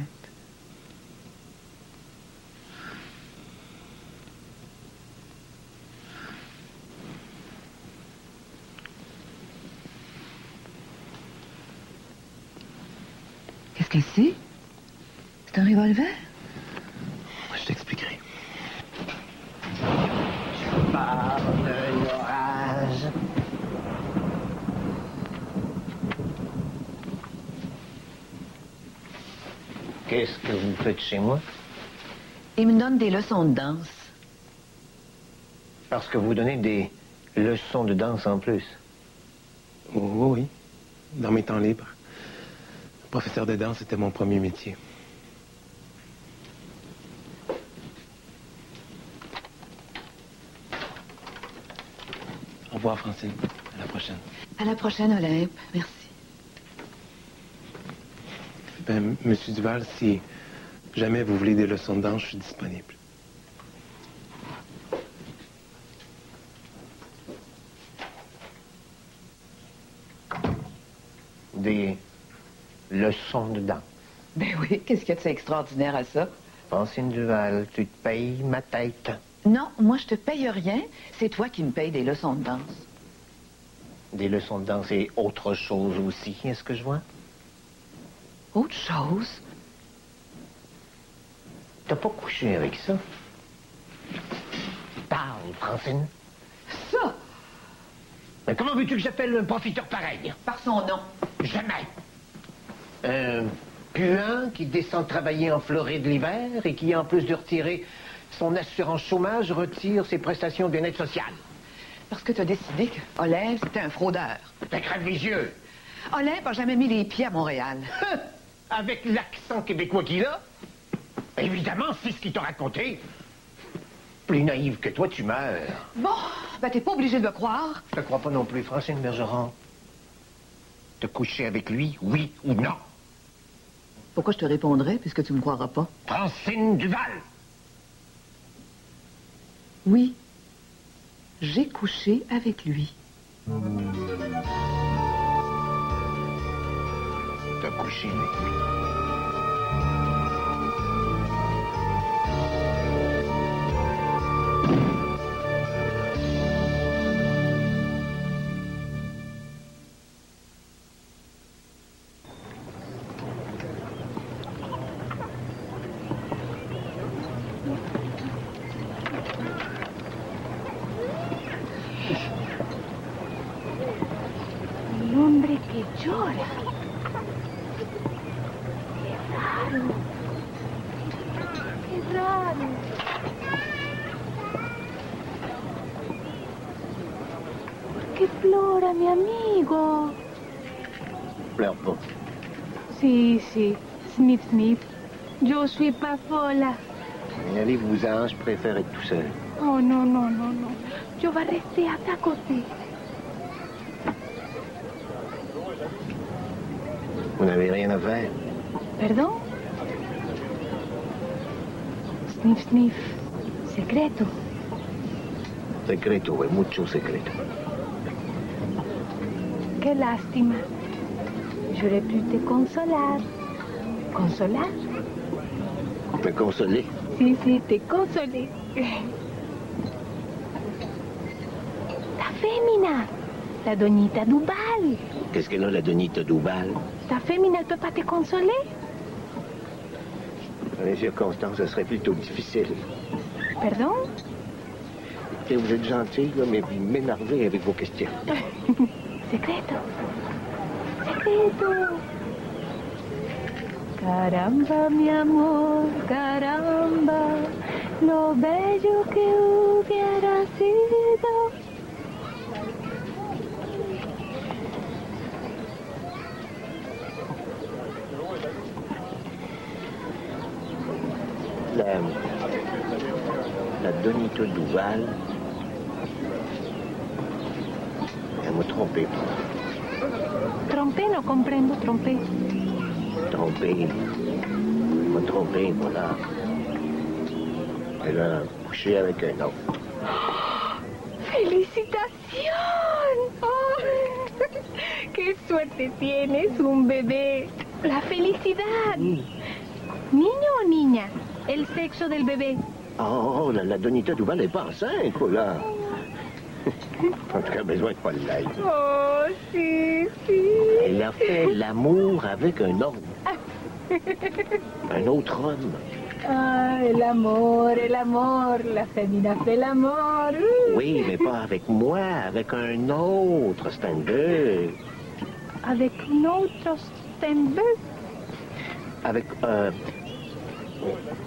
Qu'est-ce que c'est? C'est un revolver? Je t'expliquerai. Par l'orage. Qu'est-ce que vous faites chez moi? Il me donne des leçons de danse. Parce que vous donnez des leçons de danse en plus. Oh, oui, dans mes temps libres. Professeur de danse, c'était mon premier métier. revoir, Francine. À la prochaine. À la prochaine, Olympe. Merci. Ben, Monsieur Duval, si jamais vous voulez des leçons de danse, je suis disponible. Des leçons de danse. Ben oui, qu'est-ce qu'il y a de si extraordinaire à ça? Francine Duval, tu te payes ma tête. Non, moi, je te paye rien. C'est toi qui me payes des leçons de danse. Des leçons de danse et autre chose aussi, est-ce que je vois? Autre chose? T'as pas couché avec ça? Parle, Francine. Ça? Mais comment veux-tu que j'appelle un profiteur pareil? Par son nom. Jamais. Un puant qui descend travailler en Floride l'hiver et qui, en plus de retirer son assurance chômage, retire ses prestations de aide sociale. Parce que t'as décidé que Olympe, c'était un fraudeur. T'as crève les yeux. Olympe a jamais mis les pieds à Montréal. Avec l'accent québécois qu'il a? Évidemment, c'est ce qu'il t'a raconté. Plus naïve que toi, tu meurs. Bon, ben t'es pas obligé de me croire. Je te crois pas non plus, Francine Bergeron. Te coucher avec lui, oui ou non? Pourquoi je te répondrais, puisque tu me croiras pas? Francine Duval! Oui. J'ai couché avec lui. T'as couché avec lui. El hombre que llora. Qué raro. Que plora, mi amigo. Pleure pas. Sí, sí. Sniff, sniff. Yo suis pas folle. Allez-vous-en, je préfère être tout seul. Oh, no, no, no, no. Yo vais rester à ta côté. Vous n'avez rien à faire. ¿Perdón? Sniff, sniff. Secreto. Secreto, mucho secreto. Qué lástima. J'aurais pu te consolar. ¿Consolar? Me consoler. Sí, sí, te consolé. Ta fémina. La doñita Duval. Qu'est-ce qu'elle a, la Donita Duval? Ta fémina ne peut pas te consoler? Dans les circonstances, ce serait plutôt difficile. Pardon? Et vous êtes gentil, là, mais vous m'énervez avec vos questions. Secreto. Secreto. Caramba, mi amor, caramba, lo bello que hubiera sido. La Donita Duval, elle m'a trompé. Trompé, no comprendo, trompé. Trompé. Elle m'a trompé, voilà. Elle a couché avec un autre. ¡Felicitación! Oh, ¡qué suerte tienes, un bebé! La felicidad. ¿Niño o niña? El sexo del bebé. Oh, la Donita Duval n'est pas enceinte, là. En tout cas, besoin de pas l'être. Oh, sí, sí. Elle a fait l'amour avec un homme. Un autre homme. Ah, el amor, la fémina fait l'amour. Oui, mais pas avec moi, avec un autre, Steinberg. Avec un autre Steinberg? Avec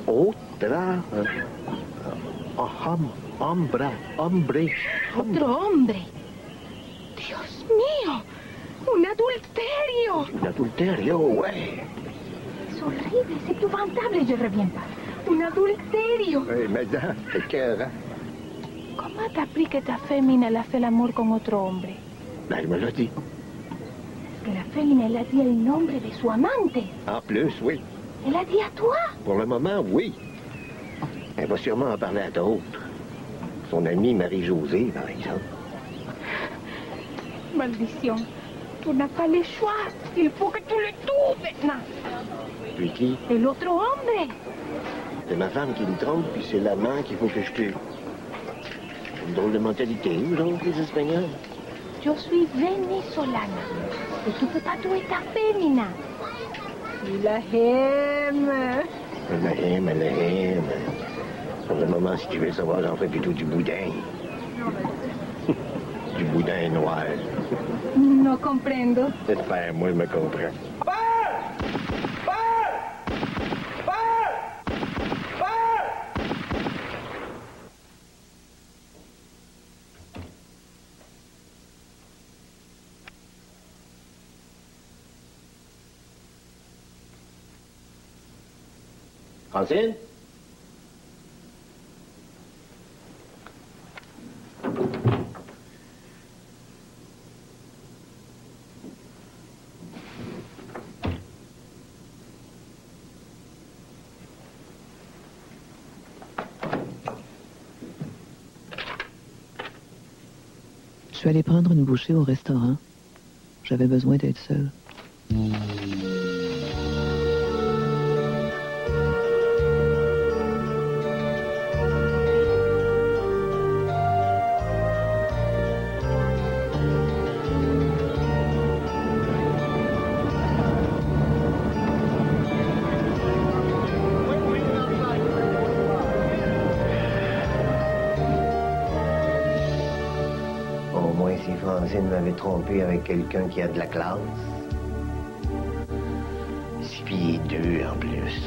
autre, hombre. Otro hombre. Dios mío, un adulterio. Un adulterio, ouais. Es horrible, es épouvantable, je reviens pas. Un adulterio. Oui, madame, c'est cœur, hein? ¿Cómo mamá te appris que ta fémina elle a fait l'amour con otro hombre. Ben, elle me l'a dit. Que la fémina elle a dit el nombre de su amante. En plus, oui. Elle a dit à toi. Pour le moment, oui. Elle va sûrement en parler à d'autres. Son amie Marie-Josée, par exemple. Maldition. Tu n'as pas le choix. Il faut que tu le tues maintenant. Puis qui? El otro hombre. C'est ma femme qui me trompe, puis c'est l'amant qu'il faut que je tue. Une drôle de mentalité, vous autres, les Espagnols. Yo suis venezolana. Et tu peux pas tuer ta fémina. Il la aime. Elle la aime. Pour le moment, si tu veux savoir, j'en fais plutôt du boudin. Du boudin noir. No comprendo. J'espère, moi, je me comprends. Francine? Je suis allée prendre une bouchée au restaurant. J'avais besoin d'être seule. Francine m'avait trompé avec quelqu'un qui a de la classe. 6 pieds 2 en plus.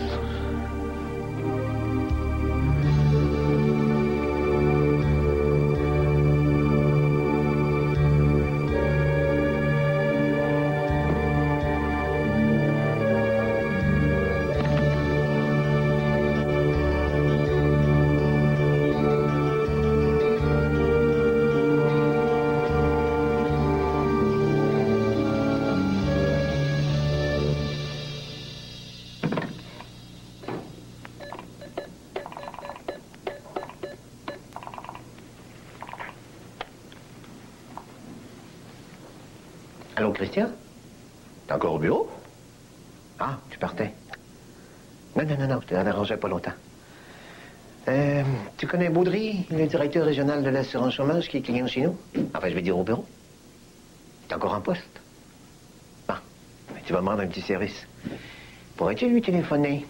Allô, Christian? T'es encore au bureau? Ah, tu partais. Non, je te dérangeais pas longtemps. Tu connais Baudry, le directeur régional de l'assurance chômage qui est client chez nous? Enfin, je vais dire au bureau. T'es encore en poste? Bon, tu vas me rendre un petit service. Pourrais-tu lui téléphoner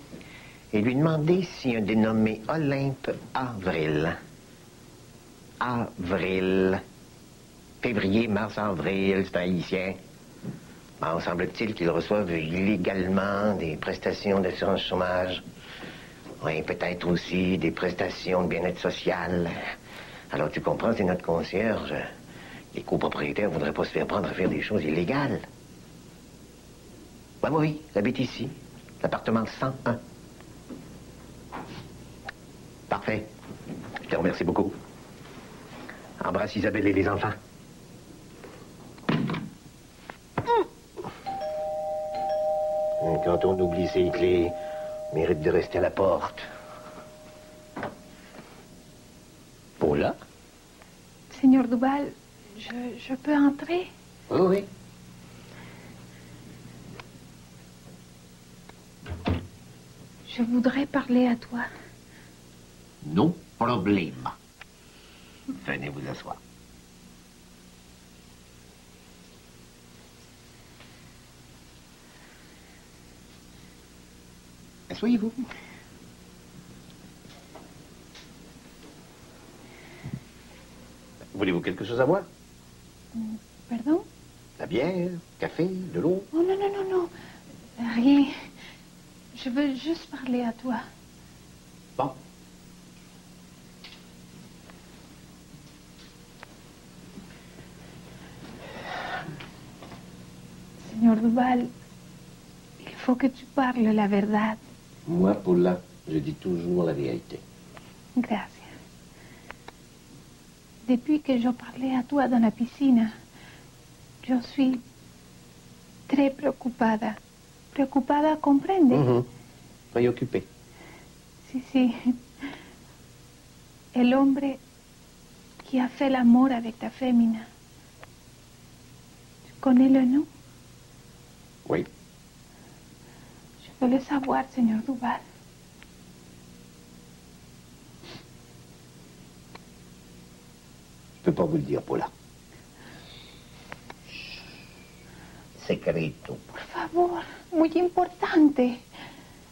et lui demander si un dénommé Olympe Avril... Février, mars, avril, c'est un haïtien. Bon, semble-t-il qu'ils reçoivent illégalement des prestations d'assurance chômage. Oui, peut-être aussi des prestations de bien-être social. Alors, tu comprends, c'est notre concierge. Les copropriétaires ne voudraient pas se faire prendre à faire des choses illégales. Ben oui, j'habite ici. L'appartement 101. Parfait. Je te remercie beaucoup. Embrasse Isabelle et les enfants. Quand on oublie ses clés, on mérite de rester à la porte. Paula? Señor Duval, je peux entrer? Oui, oui. Je voudrais parler à toi. No problème. Venez vous asseoir. Asseyez-vous. Voulez-vous quelque chose à boire? Pardon? La bière, café, de l'eau? Oh non, non, non, non. Rien. Je veux juste parler à toi. Bon. Señor Duval, il faut que tu parles la verdad. Moi, Paula, je dis toujours la vérité. Gracias. Vous voulez quelque chose à boire? Pardon? Voulez-vous quelque chose à boire? Pardon? Depuis que je parlais à toi dans la piscine, je suis très preocupada. Preocupada, ¿comprende? Préoccupé. Sí, sí. El hombre qui a fait l'amour avec ta fémina. Tu connais le nom? Oui. Je veux le savoir, señor Duval. Je peux pas vous le dire, Paula. Secreto. Por favor, muy importante.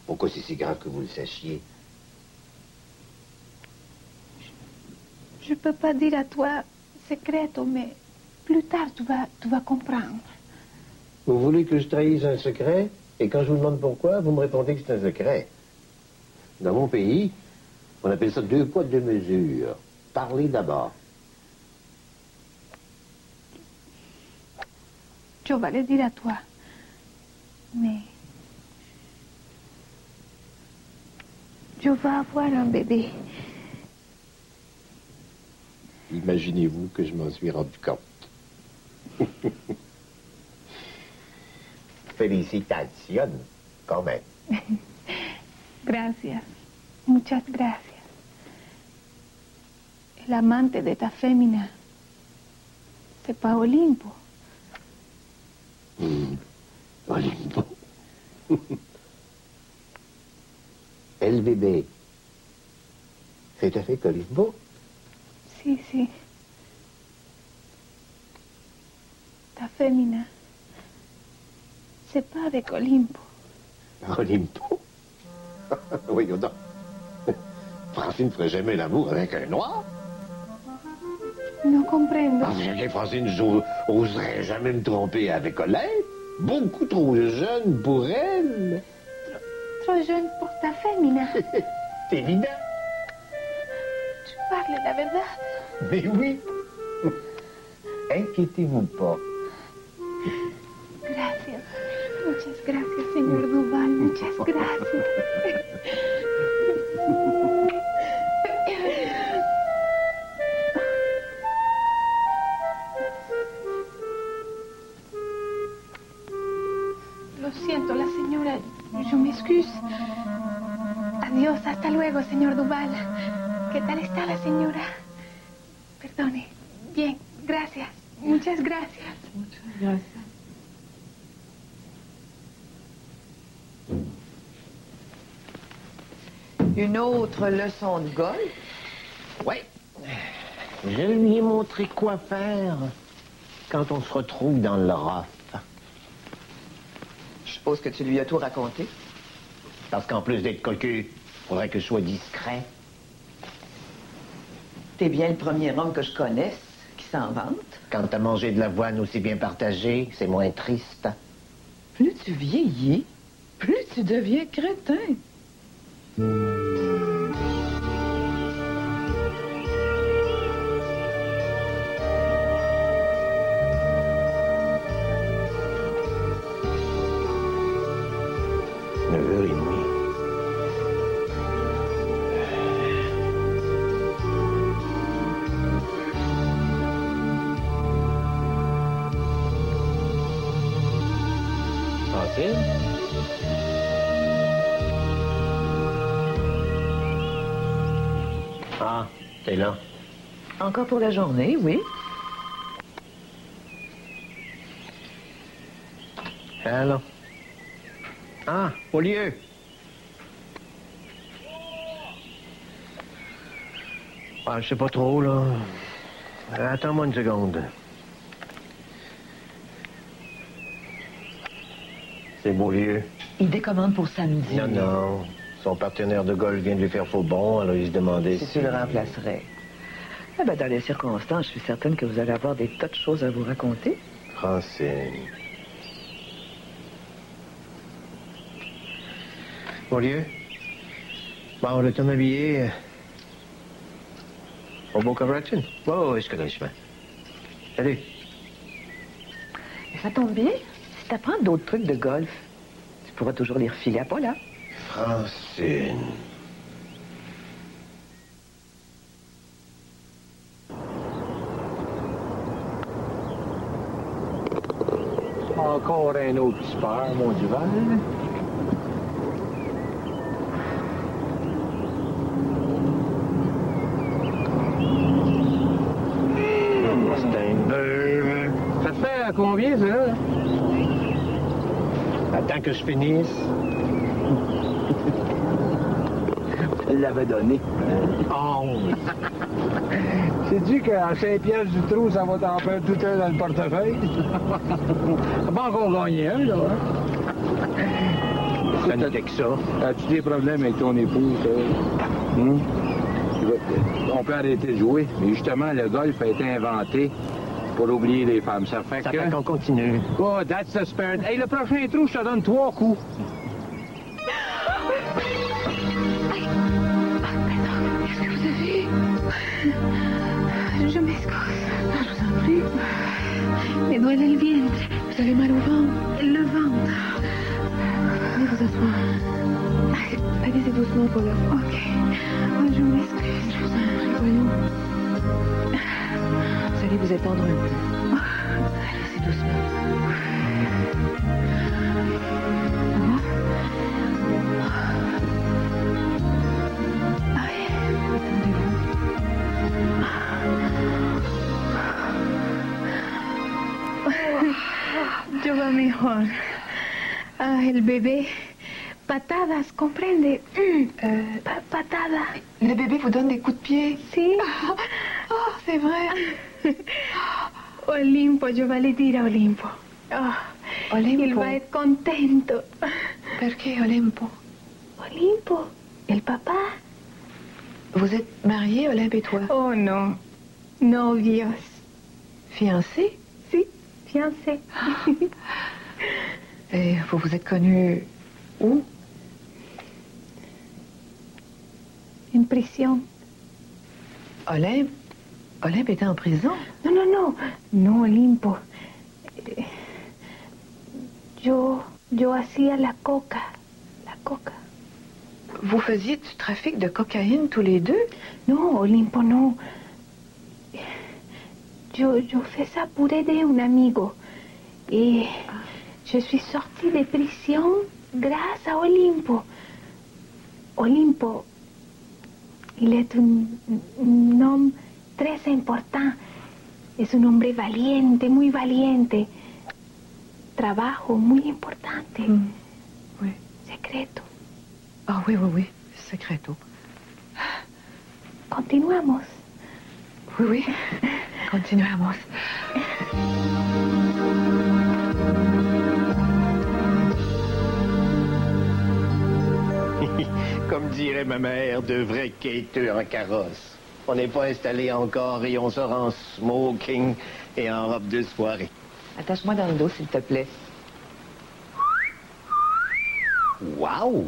Pourquoi c'est si grave que vous le sachiez? Je peux pas dire à toi secreto, mais plus tard tu vas comprendre. Vous voulez que je trahisse un secret? Et quand je vous demande pourquoi, vous me répondez que c'est un secret. Dans mon pays, on appelle ça 2 poids 2 mesures. Parlez d'abord. Je vais le dire à toi. Mais je vais avoir un bébé. Imaginez-vous que je m'en suis rendu compte. Félicitations, quand même. Gracias. Muchas gracias. El amante de ta fémina, c'est pas Olimpo. Olimpo. El bébé. C'est à fait Olimpo. Sí, sí. Ta fémina, c'est pas avec Olimpo. Olimpo? Voyons donc. Francine ne ferait jamais l'amour avec un noir? No comprendo. Ah, vous savez, Francine, j'oserais jamais me tromper avec Olympe. Beaucoup trop jeune pour elle. Trop jeune pour ta fémina. C'est évident. Tu parles la verdad. Mais oui. Inquiétez-vous pas. Gracias. Muchas gracias, señor Duval. Muchas gracias. Lo siento, la señora. Je m'excuse. Adiós, hasta luego, señor Duval. ¿Qué tal está la señora? Perdone. Bien, gracias. Muchas gracias. Muchas gracias. Une autre leçon de golf? Oui. Je lui ai montré quoi faire quand on se retrouve dans le rough. Je suppose que tu lui as tout raconté. Parce qu'en plus d'être cocu, faudrait que je sois discret. T'es bien le premier homme que je connaisse qui s'en vante. Quand t'as mangé de l'avoine aussi bien partagée, c'est moins triste. Plus tu vieillis, plus tu deviens crétin. Ah, t'es là. Encore pour la journée, oui. Alors? Ah, au lieu. Ah, je sais pas trop, là. Attends-moi une seconde. C'est Beaulieu. Il décommande pour samedi. Non, non. Son partenaire de golf vient de lui faire faux bon, alors il se demandait si tu le remplacerais. Ah ben, dans les circonstances, je suis certaine que vous allez avoir des tas de choses à vous raconter. Francine. Beaulieu? Bon, le temps habillé. Au beau Coverton? Oh, oui, je connais le chemin. Salut. Et ça tombe bien. Si t'apprends d'autres trucs de golf, tu pourras toujours les refiler à Paula. Francine. Encore un autre qui se perd, mon Duval. C'est un beurre. Ça te fait à combien, ça, là? Attends que je finisse. Elle l'avait donné. 11. Sais-tu qu'à 5 piastres du trou, ça va t'en faire tout un dans le portefeuille? Pas encore gagné un, là, hein? Ça n'était que ça. As-tu des problèmes avec ton épouse, ça? On peut arrêter de jouer, mais justement, le golf a été inventé pour oublier les femmes. Ça fait qu'on continue. Oh, that's the spirit. Hey, le prochain trou, je te donne 3 coups. Qu'est-ce que vous avez? Je m'excuse. Je vous en prie. Me duele el vientre. Vous avez mal au ventre? Le ventre. Allez vous asseoir. Allez-y doucement, Paula. OK. Oh, je m'excuse. Je vous en prie, voyons. Vous allez vous étendre un peu. Allez-y doucement. Yo va mejor. Ah, el bebé. Patadas, comprende? Patadas. Le bébé vous donne des coups de pied? Sí. Oh, c'est vrai. Olimpo, yo va le dire a Olimpo. Oh, Olimpo. Il va être contento. Perché Olimpo? Olimpo, el papá. Vous êtes mariés, Olympe et toi? Oh, no. Novios. Fiancés? Sí, fiancés. Et vous vous êtes connus où? En prisión. Olympe? Olympe était en prison? No, no, no. No, Olimpo. Yo hacía la coca. La coca. Vous faisiez du trafic de cocaïne tous les deux? No, Olimpo, no. Yo fais ça pour aider un amigo. Et je suis sortie de prison grâce à Olimpo. Olimpo, il est un homme très important. Es un hombre valiente, muy valiente. Trabajo muy importante. Oui. Secreto. Ah oui, oui, oui. Secreto. Continuamos. Oui, oui. Continuamos. Comme dirait ma mère, de vrais quêteux en carrosse. On n'est pas installé encore et on sort en smoking et en robe de soirée. Attache-moi dans le dos, s'il te plaît. Wow!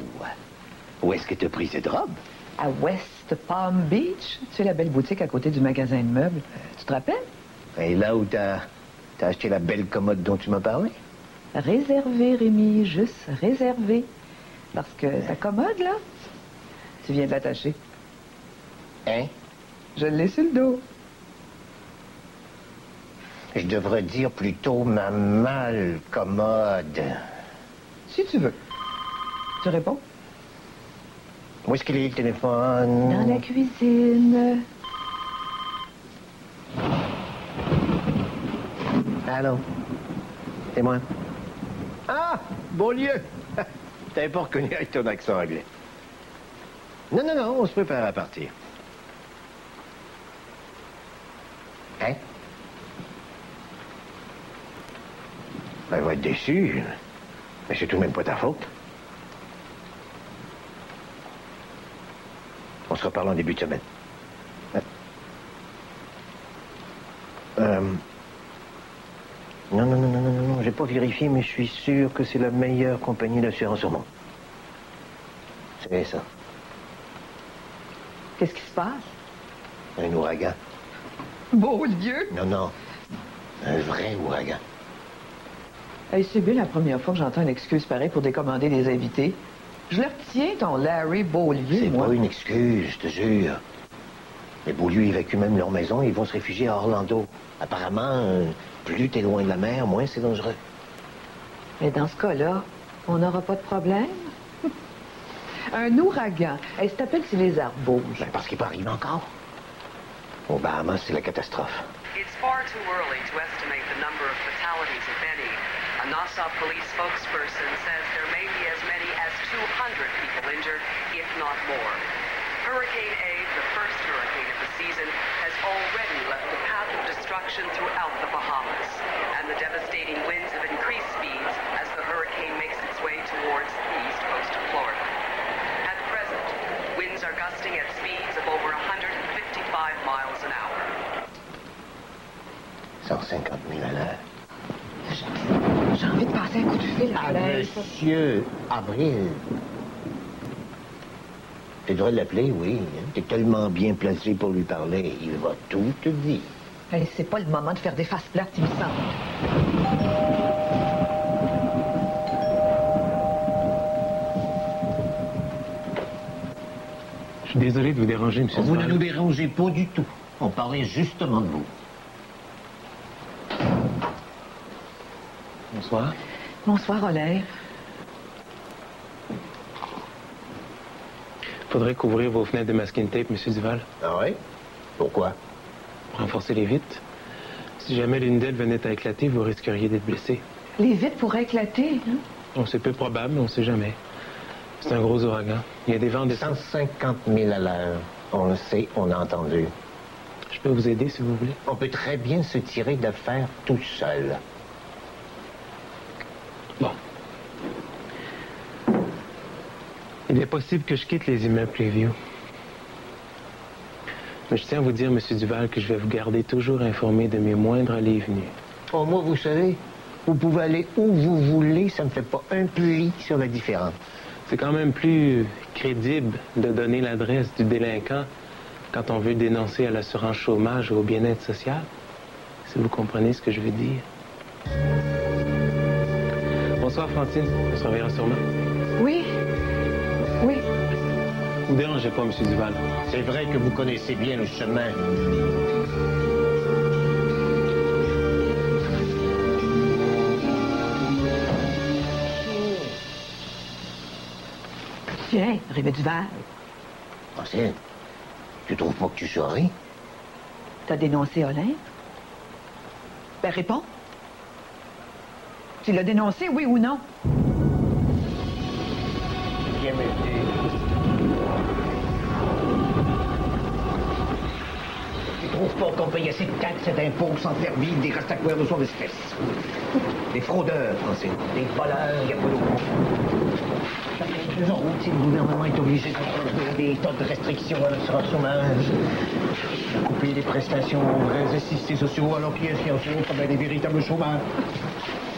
Où est-ce que tu as pris cette robe? À West Palm Beach. Tu sais, la belle boutique à côté du magasin de meubles. Tu te rappelles? Et là où t'as acheté la belle commode dont tu m'as parlé? Réservé, Rémi, juste réservé. Parce que ta commode, là, tu viens de l'attacher. Hein? Je l'ai sur le dos. Je devrais dire plutôt ma mal commode. Si tu veux. Tu réponds? Où est-ce qu'il est, le téléphone? Dans la cuisine. Allô? C'est moi. Ah! Beaulieu! T'avais pas reconnu avec ton accent anglais. Non, non, non, on se prépare à partir. Hein? Ben, elle va être déçue. Mais c'est tout de même pas ta faute. On se reparle en début de semaine. Non, non, non, non, non, non, j'ai pas vérifié, mais je suis sûr que c'est la meilleure compagnie d'assurance au monde. C'est ça. Qu'est-ce qui se passe? Un ouragan. Beaulieu? Non, non. Un vrai ouragan. Hey, c'est bien la première fois que j'entends une excuse pareille pour décommander des invités. Je le retiens, ton Larry Beaulieu, C'est moi. pas une excuse, je te jure. Les Beaulieu évacuent même leur maison et ils vont se réfugier à Orlando. Apparemment, plus t'es loin de la mer, moins c'est dangereux. Mais dans ce cas-là, on n'aura pas de problème. Un ouragan. Elle s'appelle si les arbres bougent. Ben, parce qu'il peut arriver encore. Au Bahamas, c'est la catastrophe. It's far too early to estimate the number of fatalities, if any. A Nassau police spokesperson says there may be as many as 200 people injured, if not more. Hurricane A, the first hurricane of the season, has already left a path of destruction throughout the Bahamas, and the devastating winds have increased speeds as the hurricane makes its way towards the east coast of Florida. At present, winds are gusting at speeds of over 155 miles an hour. 150 000 à l'heure. J'ai envie de passer un coup de fil à Monsieur Avril. Tu devrais l'appeler, oui. T'es tellement bien placé pour lui parler. Il va tout te dire. Hey, c'est pas le moment de faire des faces plates, il me semble. Je suis désolé de vous déranger, monsieur. Vous ne nous dérangez pas du tout. On parlait justement de vous. Bonsoir. Bonsoir, Olaire. Faudrait couvrir vos fenêtres de masking tape, monsieur Duval. Ah oui? Pourquoi? Pour renforcer les vitres. Si jamais l'une d'elles venait à éclater, vous risqueriez d'être blessé. Les vitres pourraient éclater, hein? Bon, c'est peu probable, mais on sait jamais. C'est un gros ouragan. Il y a des vents de 150 000 à l'heure. On le sait, on a entendu. Je peux vous aider si vous voulez. On peut très bien se tirer d'affaire tout seul. Bon. Il est possible que je quitte les immeubles Playview. Mais je tiens à vous dire, monsieur Duval, que je vais vous garder toujours informé de mes moindres allées et venues. Oh, moi, vous savez, vous pouvez aller où vous voulez, ça me fait pas un pli sur la différence. C'est quand même plus crédible de donner l'adresse du délinquant quand on veut dénoncer à l'assurance chômage ou au bien-être social. Si vous comprenez ce que je veux dire. Bonsoir, Francine. On se reverra sûrement. Oui. Oui. Vous dérangez pas, monsieur Duval. C'est vrai que vous connaissez bien le chemin. Tiens, Rivet Duval. Francine, tu trouves pas que tu souris? T'as dénoncé Olaire? Ben, réponds. Tu l'as dénoncé, oui ou non? Bien m'aider. Tu trouves pas qu'on paye assez de taxes et d'impôts pour s'en faire vivre des restes à couvert de son espèce? Des fraudeurs, Francine. Des voleurs, il n'y a pas d'autre. Si le gouvernement est obligé d'introduire des tas de restrictions à l'assurance chômage, de couper les prestations aux vrais assistés sociaux, alors qui est-ce qui en souffre? Ben, les véritables chômeurs.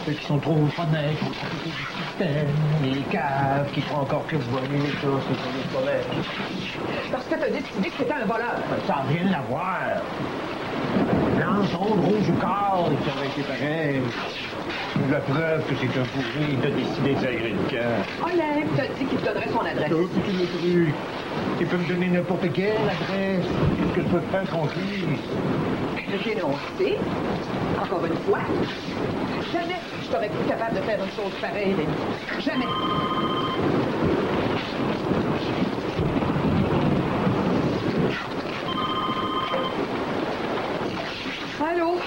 Ceux qui sont trop honnêtes, qui profiter du système, les caves, qui croient encore que vous voyez les choses, ce sont des problèmes. Parce que t'as décidé que t'étais un voleur. Ça n'a rien à voir. Blanche, ronde, rouge ou corps, ça aurait été pareil. La preuve que c'est un pourri de décider de s'agréer le cœur. Olaire t'a dit qu'il te donnerait son adresse. Tu l'as cru. Tu peux me donner n'importe quelle adresse. Qu'est-ce que je peux faire contre lui? Le dénoncer, encore une fois. Jamais je t'aurais cru capable de faire une chose pareille, Rémi. Jamais. Allô?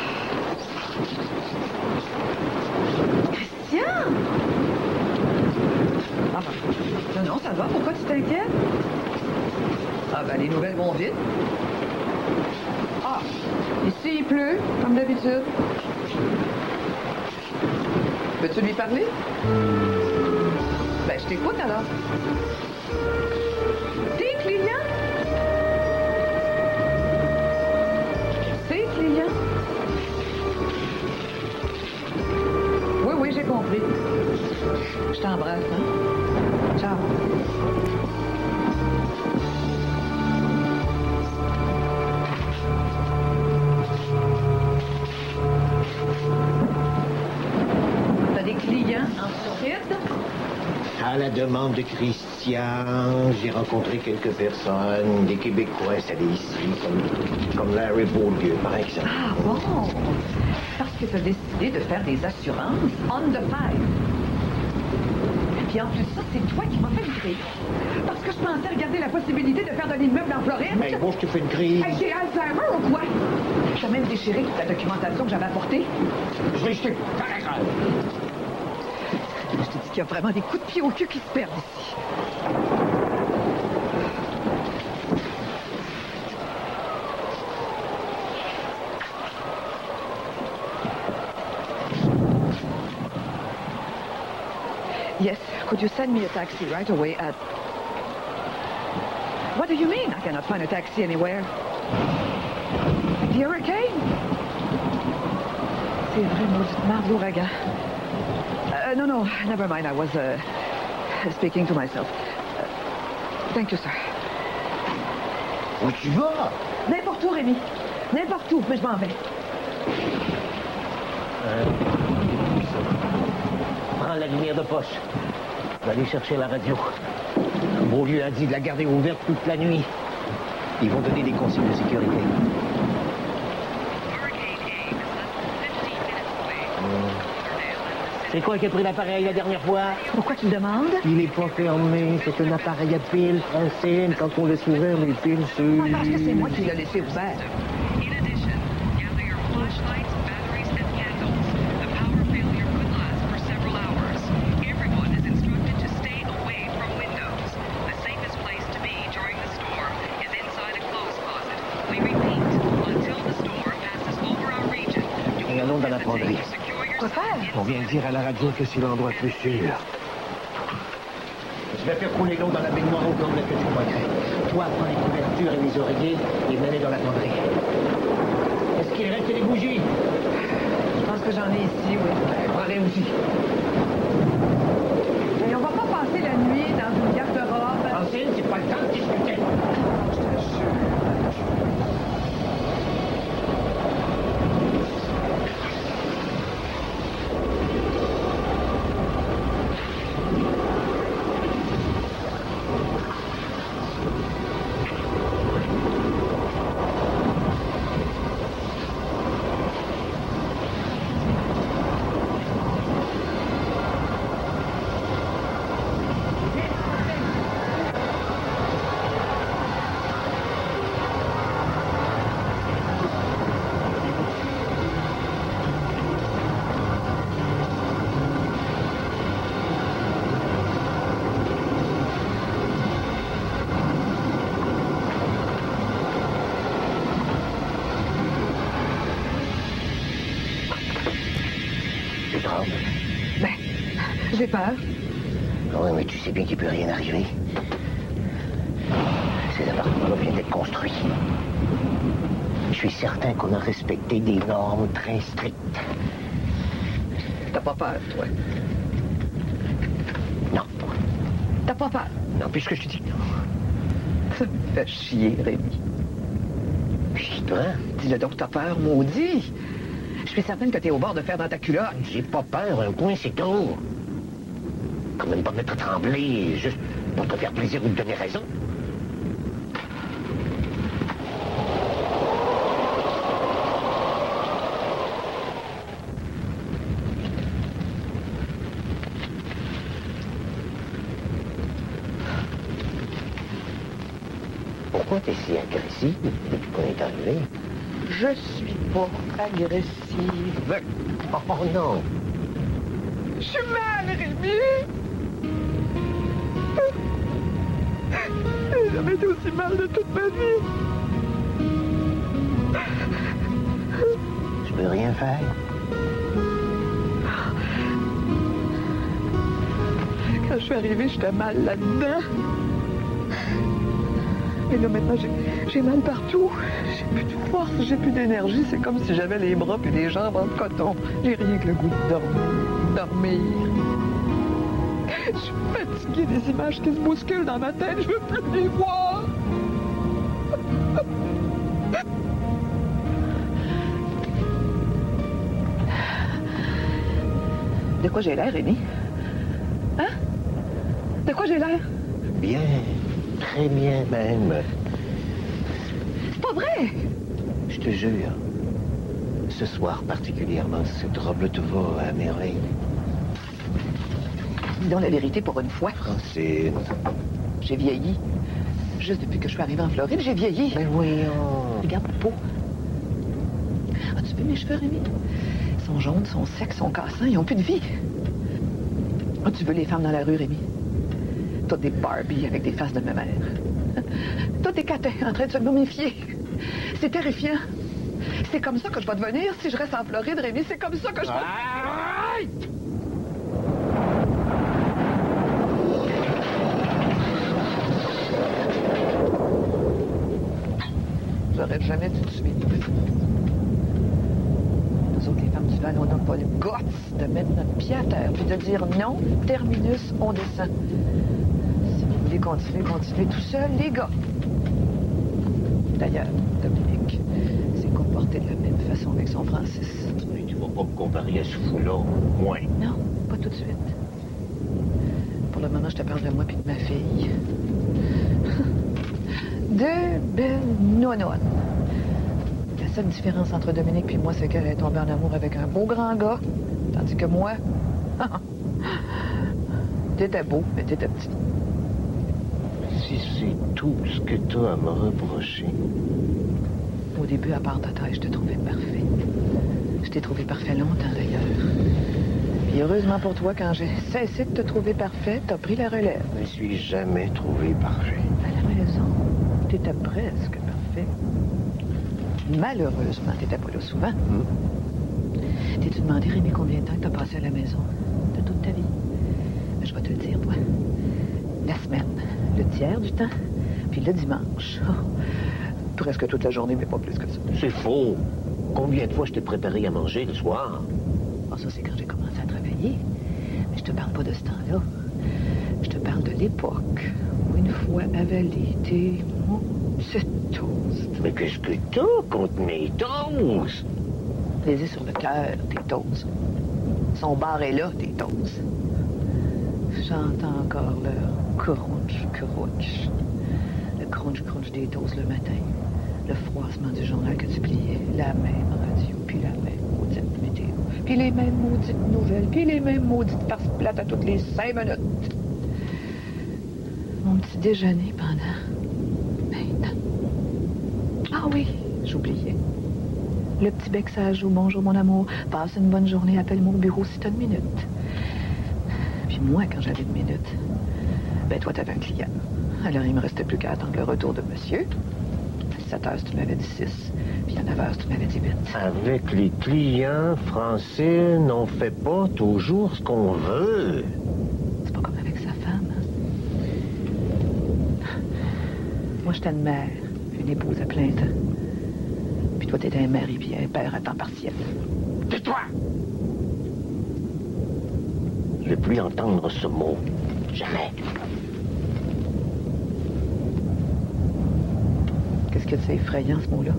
Christian? Ah ben, non, ça va. Pourquoi tu t'inquiètes? Ah ben, les nouvelles vont vite. Ah, ici il pleut, comme d'habitude. Peux-tu lui parler? Ben, je t'écoute alors. Tes clients? Tes clients? Oui, oui, j'ai compris. Je t'embrasse, hein? Ciao. T'as des clients en Floride? À la demande de Christian, j'ai rencontré quelques personnes, des Québécois installés ici, comme Larry Bourdieu, par exemple. Ah bon? Parce que t'as décidé de faire des assurances on the fire. Puis en plus, ça, c'est toi qui m'as fait une crise. Parce que je pensais regarder la possibilité de faire de l'immeuble en Floride. Hey, bon, je te fais une crise. Hey, t'es Alzheimer ou quoi? T'as même déchiré toute la documentation que j'avais apportée. Je l'ai jeté. Je te dis qu'il y a vraiment des coups de pied au cul qui se perdent ici. Yes, could you send me a taxi right away at... What do you mean I cannot find a taxi anywhere? The hurricane? C'est vrai, maudite marde, l'ouragan. No, never mind. I was speaking to myself. Thank you, sir. Où tu vas? N'importe où, Rémi. N'importe où, mais je m'en vais. Prends la lumière de poche. Je vais aller chercher la radio. Beaulieu a dit de la garder ouverte toute la nuit. Ils vont donner des consignes de sécurité. C'est quoi qui a pris l'appareil la dernière fois? Pourquoi tu me demandes? Il est pas fermé. C'est un appareil à piles, Francine. Quand on laisse ouvert les piles, c'est... Ouais, parce que c'est moi qui l'ai laissé ouvert. Et allons dans la fonderie. Quoi faire? On vient de dire à la radio que c'est l'endroit plus sûr. Je vais faire couler l'eau dans la baignoire au comme que tu manquerais. Toi, prends les couvertures et les oreillers et mets-les dans la fonderie. Est-ce qu'il reste des bougies? Je pense que j'en ai ici, oui. Prends-les aussi. Et on va pas passer la nuit dans une garde-robe. Francine, c'est pas le temps de discuter. Je te jure. J'ai peur. Oui, mais tu sais bien qu'il peut rien arriver. Ces appartements-là viennent d'être construits. Je suis certain qu'on a respecté des normes très strictes. T'as pas peur, toi? Non. T'as pas peur? Non, puisque je te dis que non. Ça me fait chier, Rémi. Chie-toi. Dis-le donc, t'as peur, maudit. Je suis certaine que t'es au bord de faire dans ta culotte. J'ai pas peur, un point, c'est tout. Quand même pas me mettre à trembler, juste pour te faire plaisir ou te donner raison. Pourquoi t'es si agressive depuis qu'on est arrivé? Je suis pas agressive. Oh non! Je suis mal, Rémi! J'ai jamais été aussi mal de toute ma vie. Je peux rien faire. Quand je suis arrivée, j'étais mal là-dedans. Et là, maintenant, j'ai mal partout. J'ai plus de force, j'ai plus d'énergie. C'est comme si j'avais les bras puis les jambes en coton. J'ai rien que le goût de dormir. Je suis fatiguée des images qui se bousculent dans ma tête. Je veux plus les voir. De quoi j'ai l'air, Rémi? Hein? De quoi j'ai l'air? Bien. Très bien, même. C'est pas vrai! Je te jure. Ce soir particulièrement, cette robe te va à merveille. Dis donc la vérité pour une fois. Francine. J'ai vieilli. Juste depuis que je suis arrivée en Floride, j'ai vieilli. Ben voyons. Regarde ma peau. As-tu vu mes cheveux, Rémi? Ils sont jaunes, ils sont secs, ils sont cassants, ils ont plus de vie. As-tu vu les femmes dans la rue, Rémi? Toutes des Barbie avec des faces de ma mère. Toutes des catins en train de se momifier. C'est terrifiant. C'est comme ça que je vais devenir si je reste en Floride, Rémi. C'est comme ça que je vais... Arrête! J'aurais jamais dû te suivre. Nous autres, les femmes du Val, on n'a pas le guts de mettre notre pied à terre puis de dire non, terminus, on descend. Si vous voulez continuer, continuez tout seul, les gars. D'ailleurs, Dominique s'est comporté de la même façon avec son Francis. Mais tu vas pas me comparer à ce fou-là, moins. Non, pas tout de suite. Pour le moment, je te parle de moi puis de ma fille. Deux belles nonones. La seule différence entre Dominique et moi, c'est qu'elle est tombée en amour avec un beau grand gars, tandis que moi, t'étais beau, mais t'étais petit. Si c'est tout ce que t'as à me reprocher. Au début, à part ta taille, je te trouvais parfait. Je t'ai trouvé parfait longtemps, d'ailleurs. Puis heureusement pour toi, quand j'ai cessé de te trouver parfait, t'as pris la relève. Je me suis jamais trouvé parfait. À la maison, t'étais presque parfait. Malheureusement, t'étais pas là souvent. T'es-tu demandé, Rémi, combien de temps t'as passé à la maison de toute ta vie? Je vais te le dire, moi. La semaine, le tiers du temps, puis le dimanche. Oh, presque toute la journée, mais pas plus que ça. C'est faux. Combien de fois je t'ai préparé à manger le soir? Oh, ça, c'est quand j'ai commencé à travailler. Mais je te parle pas de ce temps-là. Je te parle de l'époque où une fois avalé tes petites toasts. Mais qu'est-ce que t'as contre mes toasts? Les ai sur le cœur, tes toasts. Son bar est là, tes toasts. J'entends encore leur crunch. Le crunch des toasts le matin. Le froissement du journal que tu pliais. La même radio, puis la même maudite météo. Puis les mêmes maudites nouvelles, puis les mêmes maudites farces plates à toutes les 5 minutes. Mon petit déjeuner pendant 20 ans. Ah oui, j'oubliais. Le petit bec sage ou bonjour mon amour, passe une bonne journée, appelle-moi au bureau si t'as une minute. Puis moi, quand j'avais une minute, ben toi, t'avais un client. Alors, il me restait plus qu'à attendre le retour de monsieur. À 7 heures, si tu m'avais dit 6. Puis à 9 heures, si tu m'avais dit 8. Avec les clients, Francine, on fait pas toujours ce qu'on veut. C'est pas comme avec sa femme. Moi, j'étais une mère, une épouse à plein temps. Puis toi, t'étais un mari puis un père à temps partiel. Tais-toi! Je ne veux plus entendre ce mot. Jamais. Qu'est-ce que c'est effrayant, ce mot-là?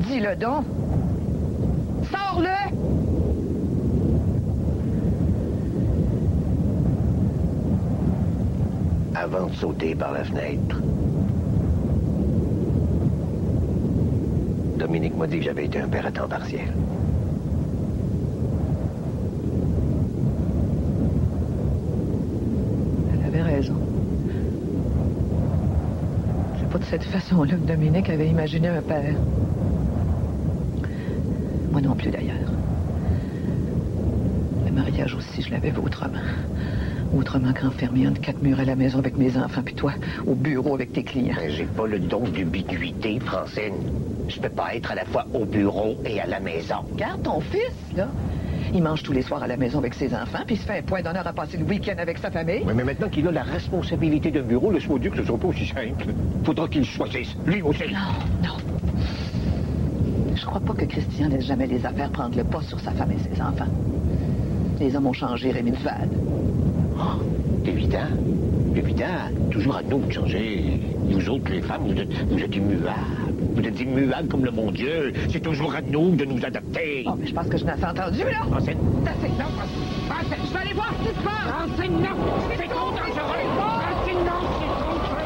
Dis-le donc! Sors-le! Avant de sauter par la fenêtre, Dominique m'a dit que j'avais été un père à temps partiel. Elle avait raison. C'est pas de cette façon-là que Dominique avait imaginé un père. Moi non plus, d'ailleurs. Le mariage aussi, je l'avais vu autrement. Autrement qu'enfermé entre 4 murs à la maison avec mes enfants, puis toi, au bureau avec tes clients. Mais j'ai pas le don d'ubiquité, Francine. Je peux pas être à la fois au bureau et à la maison. Regarde ton fils, là. Il mange tous les soirs à la maison avec ses enfants, puis il se fait un point d'honneur à passer le week-end avec sa famille. Oui, mais maintenant qu'il a la responsabilité d'un bureau, laisse-moi dire que ce ne sera pas aussi simple. Faudra qu'il choisisse, lui aussi. Non. Je crois pas que Christian laisse jamais les affaires prendre le pas sur sa femme et ses enfants. Les hommes ont changé, Rémi Duval. Oh, évident. Toujours à nous de changer. Nous autres, les femmes, vous êtes immuables. Vous êtes immuables comme le bon Dieu. C'est toujours à nous de nous adapter. Oh, mais je pense que je n'ai assez entendu, là. Francine. C'est non, Francine. Je vais aller voir ce qui se passe. Francine, non. C'est trop dangereux. Francine, non, c'est trop dangereux.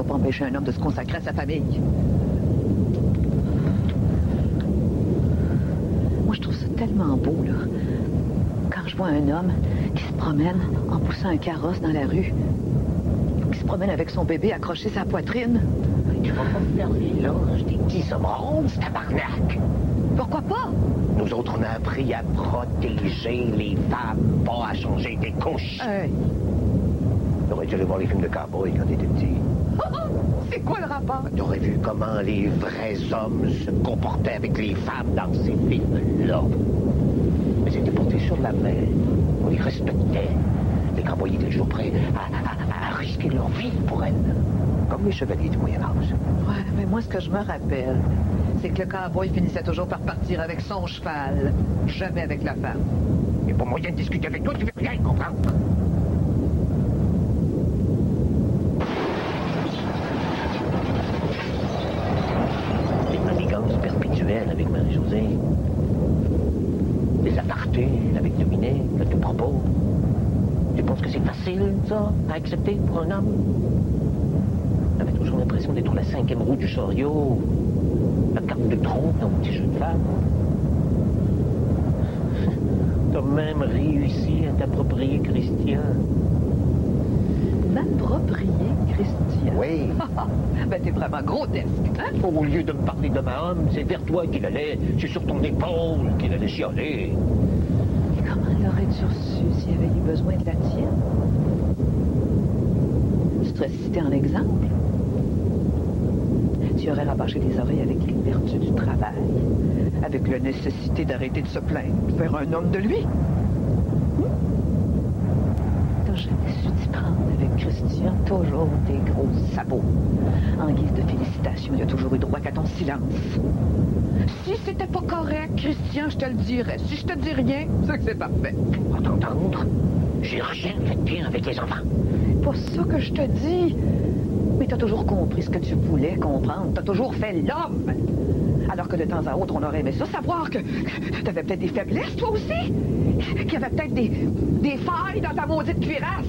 pas empêcher un homme de se consacrer à sa famille. Moi, je trouve ça tellement beau, là. Quand je vois un homme qui se promène en poussant un carrosse dans la rue, qui se promène avec son bébé accroché sa poitrine. Tu vas pas me faire l'éloge des petits hommes ronds, tabarnak! Pourquoi pas? Nous autres, on a appris à protéger les femmes, pas à changer des couches. Hey. On aurait dû aller voir les films de cowboys quand t'étais petit. C'est quoi le rapport? T'aurais vu comment les vrais hommes se comportaient avec les femmes dans ces films-là. Mais c'était porté sur la main. On les respectait. Les cowboys étaient toujours prêts à risquer leur vie pour elles. Comme les chevaliers du Moyen-Âge. Ouais, mais moi, ce que je me rappelle, c'est que le cowboy finissait toujours par partir avec son cheval, jamais avec la femme. Il n'y a pas moyen de discuter avec toi, tu veux rien comprendre. Des manigances perpétuelles avec Marie-Josée. Des apartés avec Dominique, à tout propos. Tu penses que c'est facile, ça, à accepter pour un homme? J'avais toujours l'impression d'être la 5e roue du chariot. La carte de trop dans mon petit jeu de femme. T'as même réussi à t'approprier Christian. M'approprier Christian? Oui. Ben, t'es vraiment grotesque, hein? Au lieu de me parler de ma homme, c'est vers toi qu'il allait. C'est sur ton épaule qu'il allait chialer. Et comment l'aurais-tu reçu s'il avait eu besoin de la tienne? Tu te serais cité en exemple? Tu aurais rabâché les oreilles avec les vertus du travail, avec la nécessité d'arrêter de se plaindre, de faire un homme de lui. T'as jamais su t'y prendre avec Christian, toujours des gros sabots. En guise de félicitations, il a toujours eu droit qu'à ton silence. Si c'était pas correct, Christian, je te le dirais. Si je te dis rien, c'est que c'est parfait. À t'entendre, j'ai rien fait de pire avec les enfants. Pas ça que je te dis. Mais t'as toujours compris ce que tu voulais comprendre. T'as toujours fait l'homme. Alors que de temps à autre, on aurait aimé ça, savoir que t'avais peut-être des faiblesses, toi aussi. Qu'il y avait peut-être des failles dans ta maudite cuirasse.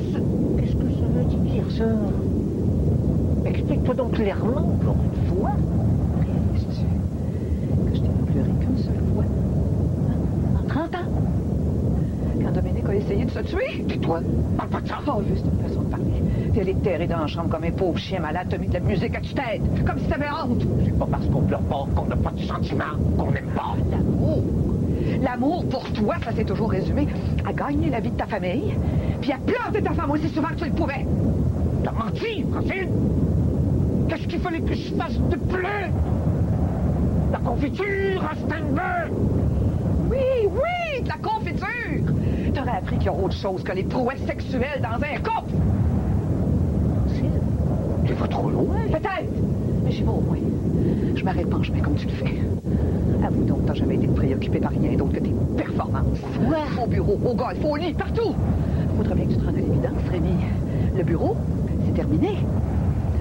Qu'est-ce que ça veut dire, ça? Explique-toi donc clairement, pour une fois. Réalises-tu que je t'ai pleuré qu'une seule fois? En 30 ans? Quand Dominique a essayé de se tuer? Tais-toi, parle pas de ça. Oh, juste une façon de parler. T'es allé te terrer dans la chambre comme un pauvre chien malade, t'as mis de la musique à tue-tête, comme si t'avais honte. C'est pas parce qu'on pleure pas qu'on n'a pas de sentiments, qu'on n'aime pas. L'amour. L'amour pour toi, ça s'est toujours résumé à gagner la vie de ta famille, puis à planter ta femme aussi souvent que tu le pouvais. T'as menti, Francine. Qu'est-ce qu'il fallait que je fasse de plus? La confiture à Steinberg. Oui, oui, de la confiture. T'aurais appris qu'il y a autre chose que les prouesses sexuelles dans un couple. Tu vas trop loin. Peut-être, mais j'y vais au moins. Je m'arrête pas en chemin comme tu le fais. Avoue donc, t'as jamais été préoccupé par rien d'autre que tes performances. Ouais. Au bureau, au golf, au lit, partout. Faudrait bien que tu te rendes à l'évidence, Rémi. Le bureau, c'est terminé.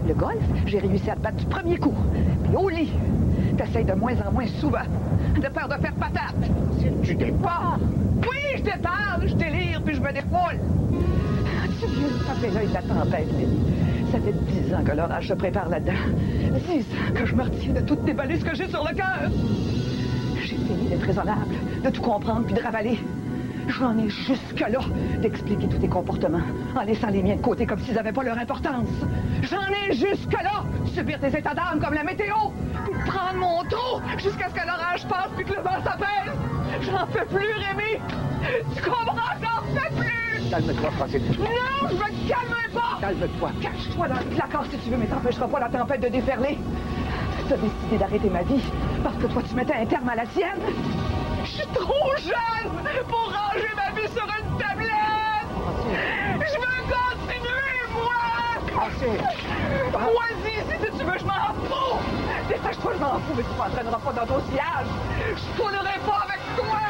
Le golf, j'ai réussi à te battre du premier coup. Puis au lit, t'essayes de moins en moins souvent. De peur de faire patate. Tu départs. Oui, je déparle, je délire, puis je me défoule. Tu viens de frapper l'œil de la tempête, Rémi. Ça fait 10 ans que l'orage se prépare là-dedans. 10 ans que je me retiens de tout déballer ce que j'ai sur le cœur. J'ai fini d'être raisonnable, de tout comprendre puis de ravaler. J'en ai jusque-là d'expliquer tous tes comportements en laissant les miens de côté comme s'ils n'avaient pas leur importance. J'en ai jusque-là de subir tes états d'âme comme la météo, puis de prendre mon trou jusqu'à ce que l'orage passe puis que le vent s'apaise. J'en fais plus, Rémi. Tu comprends? J'en fais plus. Calme-toi, Francine. Non, je me calme pas. Calme-toi. Cache-toi dans le placard si tu veux, mais t'empêcheras pas la tempête de déferler. T'as décidé d'arrêter ma vie parce que toi, tu mettais un terme à la tienne. Je suis trop jeune pour ranger ma vie sur une tablette. Je veux continuer, moi. Vas-y, si tu veux, je m'en fous. Dépêche-toi, je m'en fous, mais tu m'entraîneras pas dans ton sillage. Je tournerai pas avec toi.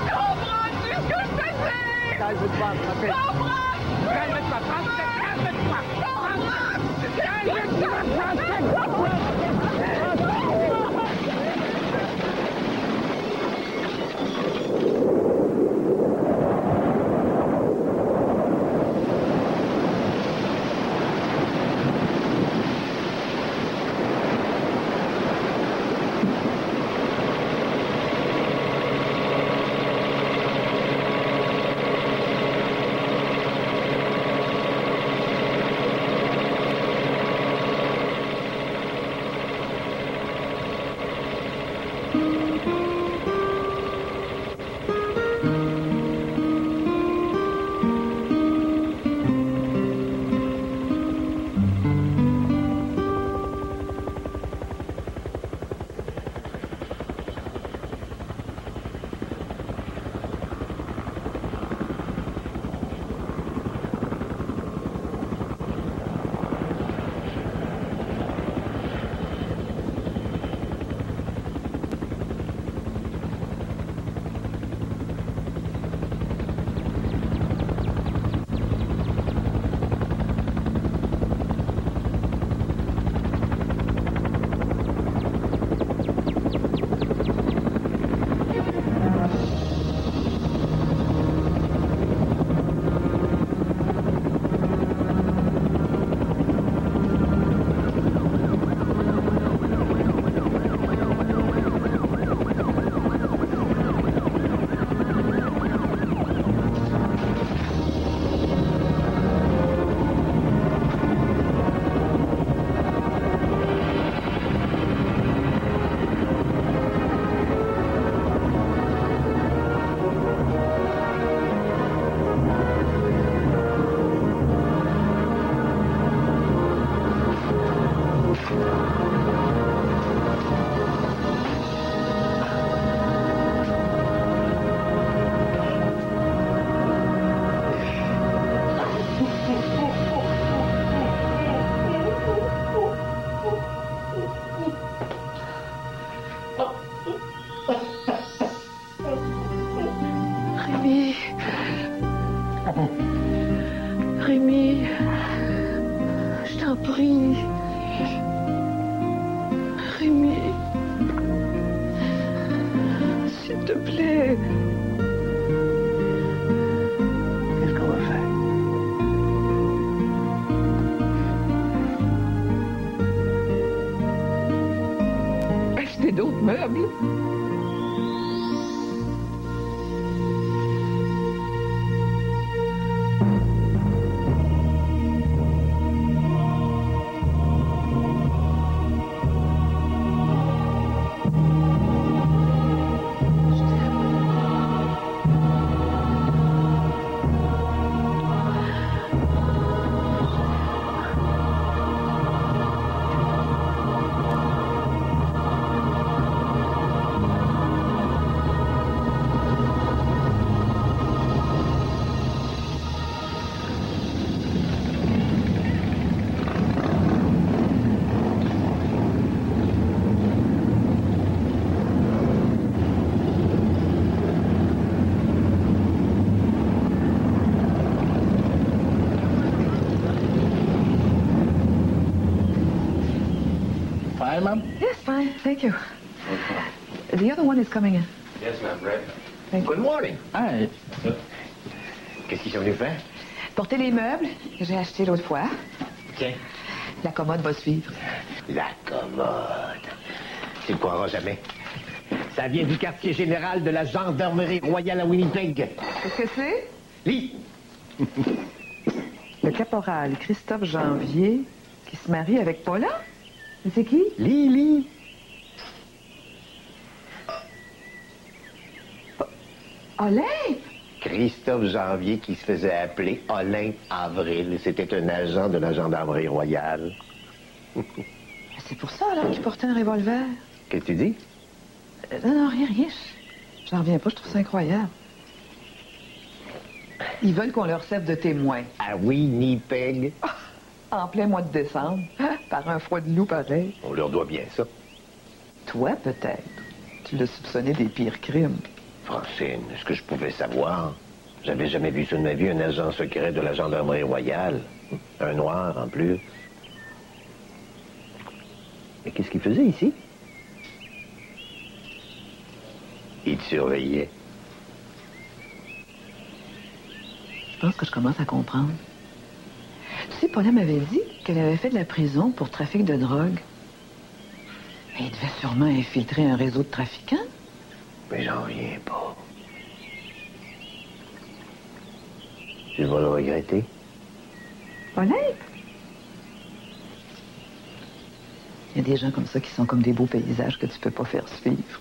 Comprends-tu ce que je te dis? Calme-toi, Francine. Comprends-tu? Calme-toi, Francine. Calme-toi. Rémi, je t'en prie. Rémi, s'il te plaît. Qu'est-ce qu'on va faire? Acheter d'autres meubles. Fine, ma'am? Yes, fine. Thank you. The other one is coming in. Yes, ma'am, right. Good morning. Hi. Qu'est-ce qu'ils sont venus faire? Porter les meubles que j'ai achetés l'autre fois. Tiens. La commode va suivre. La commode. Tu ne croiras jamais. Ça vient du quartier général de la gendarmerie royale à Winnipeg. Qu'est-ce que c'est? Lis. Le caporal Christophe Janvier qui se marie avec Paula? Mais c'est qui? Lis. Olympe! Christophe Janvier qui se faisait appeler Olympe Avril. C'était un agent de la gendarmerie royale. C'est pour ça, alors, qu'il portait un revolver. Qu'est-ce que tu dis? Non, rien. J'en reviens pas, je trouve ça incroyable. Ils veulent qu'on leur serve de témoin. À Winnipeg. En plein mois de décembre, par un froid de loup pareil. On leur doit bien ça. Toi, peut-être. Tu l'as soupçonné des pires crimes. Francine, est-ce que je pouvais savoir? J'avais jamais vu ça de ma vie, un agent secret de la gendarmerie royale. Un noir, en plus. Mais qu'est-ce qu'il faisait ici? Il te surveillait. Je pense que je commence à comprendre. Tu sais, Paula m'avait dit qu'elle avait fait de la prison pour trafic de drogue. Mais il devait sûrement infiltrer un réseau de trafiquants. Mais j'en reviens pas. Tu vas le regretter. Olympe? Il y a des gens comme ça qui sont comme des beaux paysages que tu peux pas faire suivre.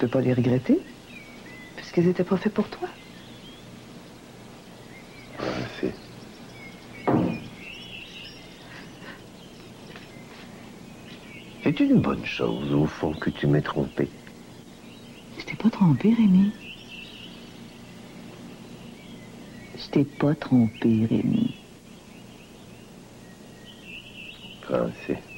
peux pas les regretter, puisqu'ils n'étaient pas faits pour toi. Merci. C'est une bonne chose, au fond, que tu m'aies trompé. Je t'ai pas trompé, Rémi. Je t'ai pas trompé, Rémi. Francis.